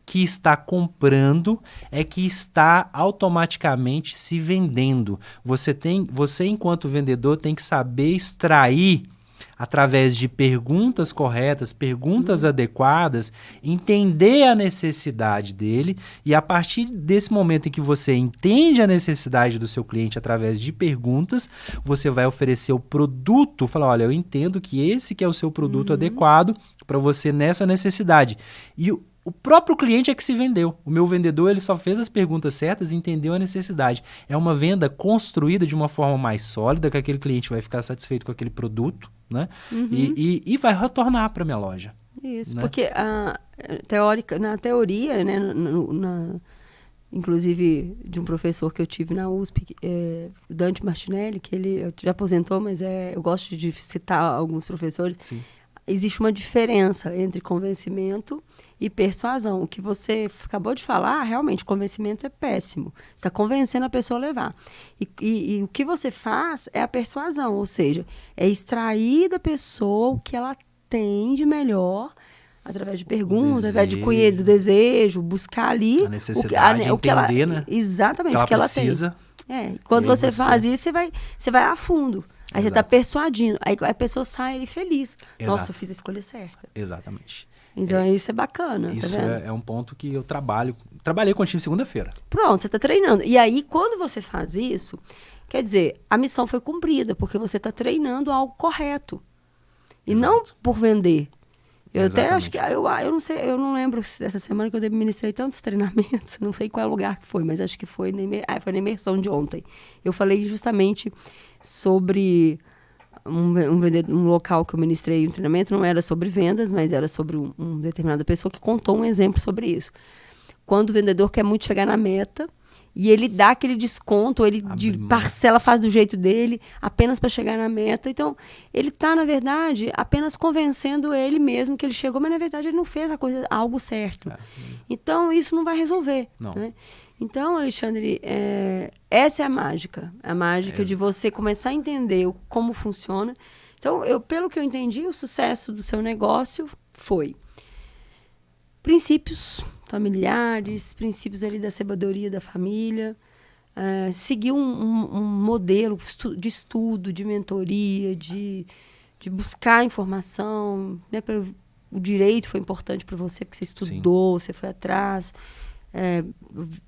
que está comprando, é que está automaticamente se vendendo. Você, enquanto vendedor, tem que saber extrair, através de perguntas corretas, perguntas adequadas, entender a necessidade dele e a partir desse momento em que você entende a necessidade do seu cliente através de perguntas, você vai oferecer o produto, falar, olha, eu entendo que esse que é o seu produto adequado para você nessa necessidade. E o próprio cliente é que se vendeu. O meu vendedor ele só fez as perguntas certas e entendeu a necessidade. É uma venda construída de uma forma mais sólida, que aquele cliente vai ficar satisfeito com aquele produto, né? E vai retornar para a minha loja. Isso, né? Porque na teoria, né, inclusive de um professor que eu tive na USP, Dante Martinelli, que ele já aposentou, mas eu gosto de citar alguns professores. Sim. Existe uma diferença entre convencimento e persuasão. O que você acabou de falar, realmente, convencimento é péssimo. Você está convencendo a pessoa a levar. E o que você faz é a persuasão, ou seja, é extrair da pessoa o que ela tem de melhor, através de perguntas, através de cunhado do desejo, buscar ali... A necessidade, entender, né? Exatamente, o que ela precisa. tem. Quando você faz isso, você vai a fundo. Aí você está persuadindo. Aí a pessoa sai ali feliz. Exato. Nossa, eu fiz a escolha certa. Exatamente. Então, isso é bacana. Isso tá é um ponto que eu trabalhei com o time segunda-feira. Pronto, você está treinando. E aí, quando você faz isso, quer dizer, a missão foi cumprida, porque você está treinando algo correto. E Exato. não por vender. Eu Exatamente. até acho que, eu não sei, eu não lembro dessa semana que eu ministrei tantos treinamentos, não sei qual lugar que foi, mas acho que foi foi na imersão de ontem. Eu falei justamente sobre um local que eu ministrei um treinamento, não era sobre vendas, mas era sobre uma determinada pessoa que contou um exemplo sobre isso. Quando o vendedor quer muito chegar na meta e ele dá aquele desconto, ele parcela, faz do jeito dele, apenas para chegar na meta. Então, ele está, na verdade, apenas convencendo ele mesmo que ele chegou, mas, na verdade, ele não fez algo certo. Então, isso não vai resolver. Não. Né? Então, Alexandre, essa é a mágica. A mágica de você começar a entender como funciona. Então, pelo que eu entendi, o sucesso do seu negócio foi princípios familiares, princípios ali da sabedoria da família, seguir um modelo de estudo, de mentoria, de buscar informação, né? O direito foi importante para você, porque você estudou, você foi atrás.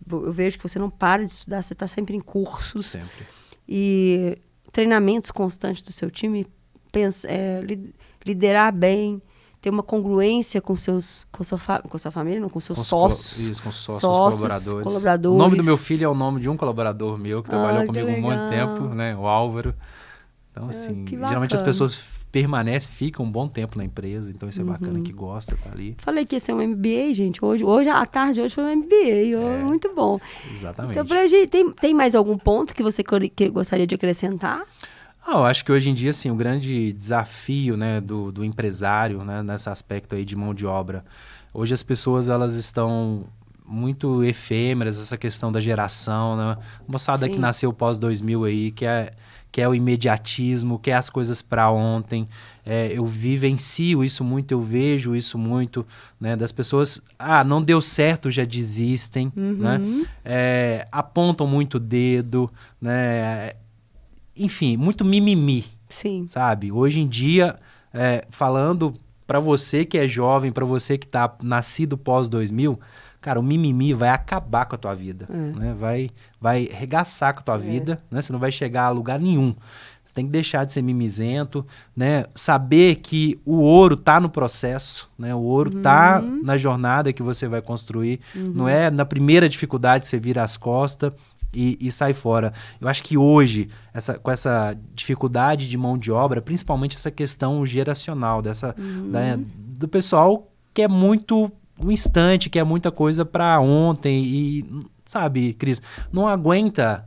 Eu vejo que você não para de estudar, você está sempre em cursos. Sempre. E treinamentos constantes do seu time, liderar bem, ter uma congruência com sua família, não, com seus sócios. Isso, com sócios, colaboradores. O nome do meu filho é o nome de um colaborador meu que trabalhou comigo um monte de tempo, né? O Álvaro. Então, assim, geralmente as pessoas ficam um bom tempo na empresa, então isso é bacana, que gosta, tá ali. Falei que ia ser um MBA, gente. Hoje à tarde, hoje foi um MBA. Muito bom. Exatamente. Então, pra gente, tem mais algum ponto que você gostaria de acrescentar? Eu acho que hoje em dia, assim, o grande desafio, né, do empresário, né, nesse aspecto aí de mão de obra, hoje as pessoas, elas estão muito efêmeras, essa questão da geração, né? Moçada que nasceu pós-2000 aí, que é o imediatismo, quer as coisas para ontem. Eu vivencio isso muito, eu vejo isso muito, né? Das pessoas, não deu certo, já desistem, né? Apontam muito o dedo, né? Enfim, muito mimimi, sabe? Hoje em dia, falando para você que é jovem, para você que tá nascido pós-2000, cara, o mimimi vai acabar com a tua vida, né? Vai regaçar com a tua vida, né? Você não vai chegar a lugar nenhum. Você tem que deixar de ser mimizento, né? Saber que o ouro tá no processo, né? O ouro tá na jornada que você vai construir. Não é na primeira dificuldade você vira as costas e sai fora. Eu acho que hoje, com essa dificuldade de mão de obra, principalmente essa questão geracional, do pessoal que é muito um instante, que é muita coisa para ontem e, sabe, Cris, não aguenta...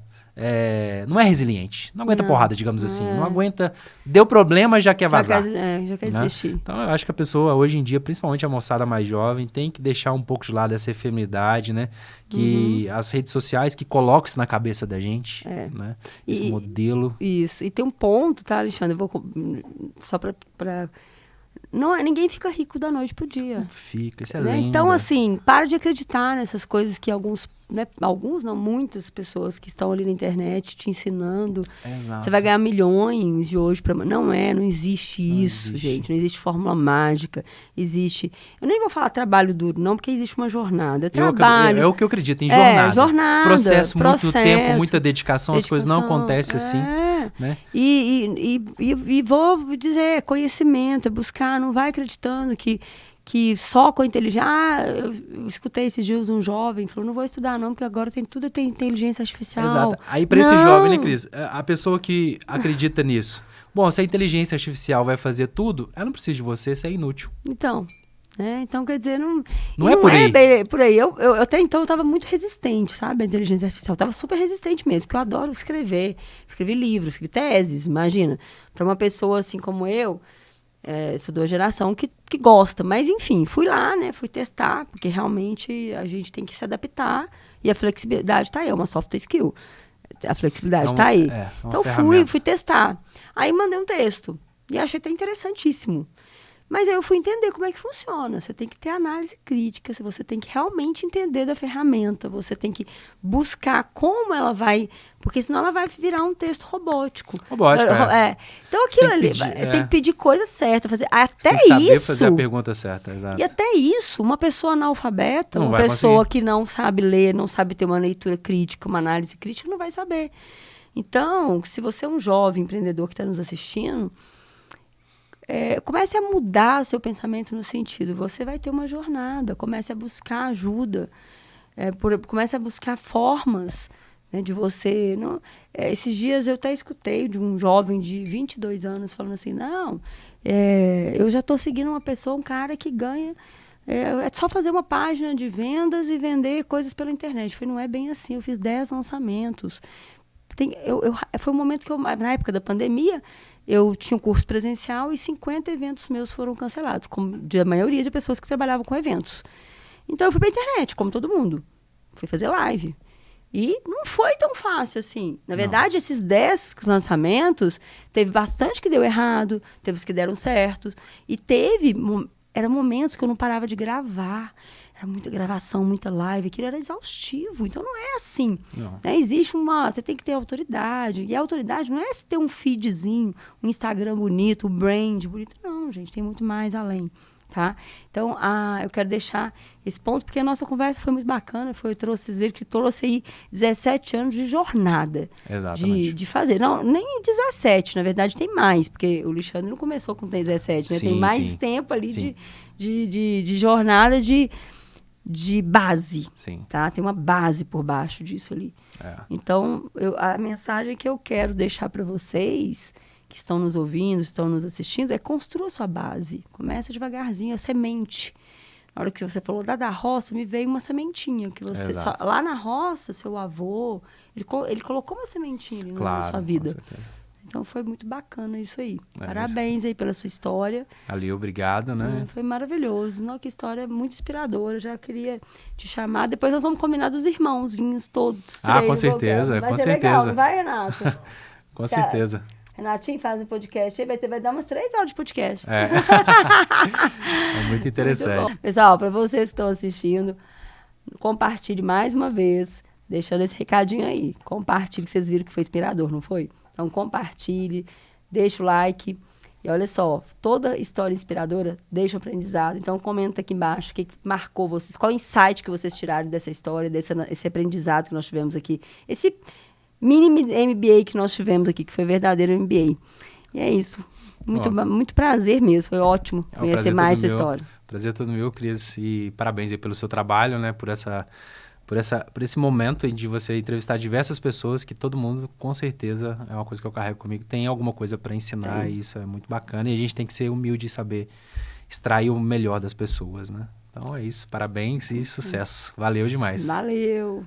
não é resiliente, não aguenta porrada, digamos assim, não aguenta, deu problema, já quer vazar. Já quer desistir. Então eu acho que a pessoa hoje em dia, principalmente a moçada mais jovem, tem que deixar um pouco de lado essa efemeridade, né, que as redes sociais que colocam isso na cabeça da gente, né, esse modelo. Isso, e tem um ponto, tá, Alexandre, eu vou só pra ninguém fica rico da noite pro dia. Não fica, isso é né? lenda. Então, assim, para de acreditar nessas coisas que muitas pessoas que estão ali na internet te ensinando. Exato. Você vai ganhar milhões de hoje para não existe isso, gente. Não existe fórmula mágica. Existe... Eu nem vou falar trabalho duro, não, porque existe uma jornada. Trabalho. É o que eu acredito, tem jornada. Jornada. Processo, muito tempo, muita dedicação, as coisas não acontecem assim. Né? E vou dizer, conhecimento, é buscar, não vai acreditando que só com a inteligência... eu escutei esses dias um jovem, falou, não vou estudar não, porque agora tudo tem inteligência artificial. Exato. Aí para esse jovem, né, Cris? A pessoa que acredita nisso. Bom, se a inteligência artificial vai fazer tudo, ela não precisa de você, você é inútil. Então, então quer dizer, não é por aí. Por aí. Eu até então eu estava muito resistente, sabe, à inteligência artificial. Eu estava super resistente mesmo, porque eu adoro escrever. Escrevi livros, escrevi teses, imagina. Para uma pessoa assim como eu... sou de uma geração que gosta, mas enfim, fui lá, né, fui testar, porque realmente a gente tem que se adaptar e a flexibilidade tá aí, é uma soft skill, a flexibilidade tá aí. Então fui testar, aí mandei um texto e achei até interessantíssimo. Mas aí eu fui entender como é que funciona. Você tem que ter análise crítica, você tem que realmente entender da ferramenta, você tem que buscar como ela vai... Porque senão ela vai virar um texto robótico. Então aquilo ali, tem que pedir coisa certa, fazer até isso... Tem que saber fazer a pergunta certa, exato. E até isso, uma pessoa analfabeta, uma pessoa que não sabe ler, não sabe ter uma leitura crítica, uma análise crítica, não vai saber. Então, se você é um jovem empreendedor que está nos assistindo... comece a mudar o seu pensamento no sentido, você vai ter uma jornada, comece a buscar ajuda, comece a buscar formas, né, de você... esses dias eu até escutei de um jovem de 22 anos falando assim, eu já estou seguindo uma pessoa, um cara que ganha... é só fazer uma página de vendas e vender coisas pela internet. Eu falei, não é bem assim, eu fiz 10 lançamentos. Foi um momento que na época da pandemia... Eu tinha um curso presencial e 50 eventos meus foram cancelados, como a maioria de pessoas que trabalhavam com eventos. Então, eu fui para a internet, como todo mundo. Fui fazer live. E não foi tão fácil assim. Na verdade, esses 10 lançamentos, teve bastante que deu errado, teve os que deram certo. E eram momentos que eu não parava de gravar. Era muita gravação, muita live, aquilo era exaustivo. Então, não é assim. Né? Existe você tem que ter autoridade. E a autoridade não é ter um feedzinho, um Instagram bonito, um brand bonito. Não, gente, tem muito mais além. Tá? Então, eu quero deixar esse ponto, porque a nossa conversa foi muito bacana. Vocês viram que trouxe aí 17 anos de jornada. Exatamente. De fazer. Não, nem 17, na verdade, tem mais, porque o Alexandre não começou com 17, né? Tem mais tempo ali de jornada de base. Sim. Tá? Tem uma base por baixo disso ali. Então, a mensagem que eu quero deixar para vocês... que estão nos ouvindo, estão nos assistindo, construa a sua base. Começa devagarzinho, a semente. Na hora que você falou da roça, me veio uma sementinha. Que você lá na roça, seu avô, ele colocou uma sementinha ali na sua vida. Com certeza. Então, foi muito bacana isso aí. Parabéns aí pela sua história. Ali, obrigado, né? Foi maravilhoso. Que história muito inspiradora. Já queria te chamar. Depois nós vamos combinar dos irmãos, vinhos todos. Com certeza, vai com ser certeza. Legal, não vai, Renato? Com certeza. Renatinho faz um podcast aí, vai dar umas 3 horas de podcast. É muito interessante. Muito pessoal, para vocês que estão assistindo, compartilhe mais uma vez, deixando esse recadinho aí. Compartilhe, que vocês viram que foi inspirador, não foi? Então, compartilhe, deixa o like. E olha só, toda história inspiradora deixa um aprendizado. Então, comenta aqui embaixo o que marcou vocês, qual insight que vocês tiraram dessa história, esse aprendizado que nós tivemos aqui. Esse mini MBA que nós tivemos aqui, que foi verdadeiro MBA. E é isso. Muito prazer mesmo, foi ótimo conhecer mais essa história. Prazer todo meu, Cris, e parabéns aí pelo seu trabalho, né, por esse momento aí de você entrevistar diversas pessoas, que todo mundo, com certeza, é uma coisa que eu carrego comigo, tem alguma coisa para ensinar, e isso é muito bacana, e a gente tem que ser humilde e saber extrair o melhor das pessoas, né? Então é isso, parabéns e sucesso. Valeu demais. Valeu!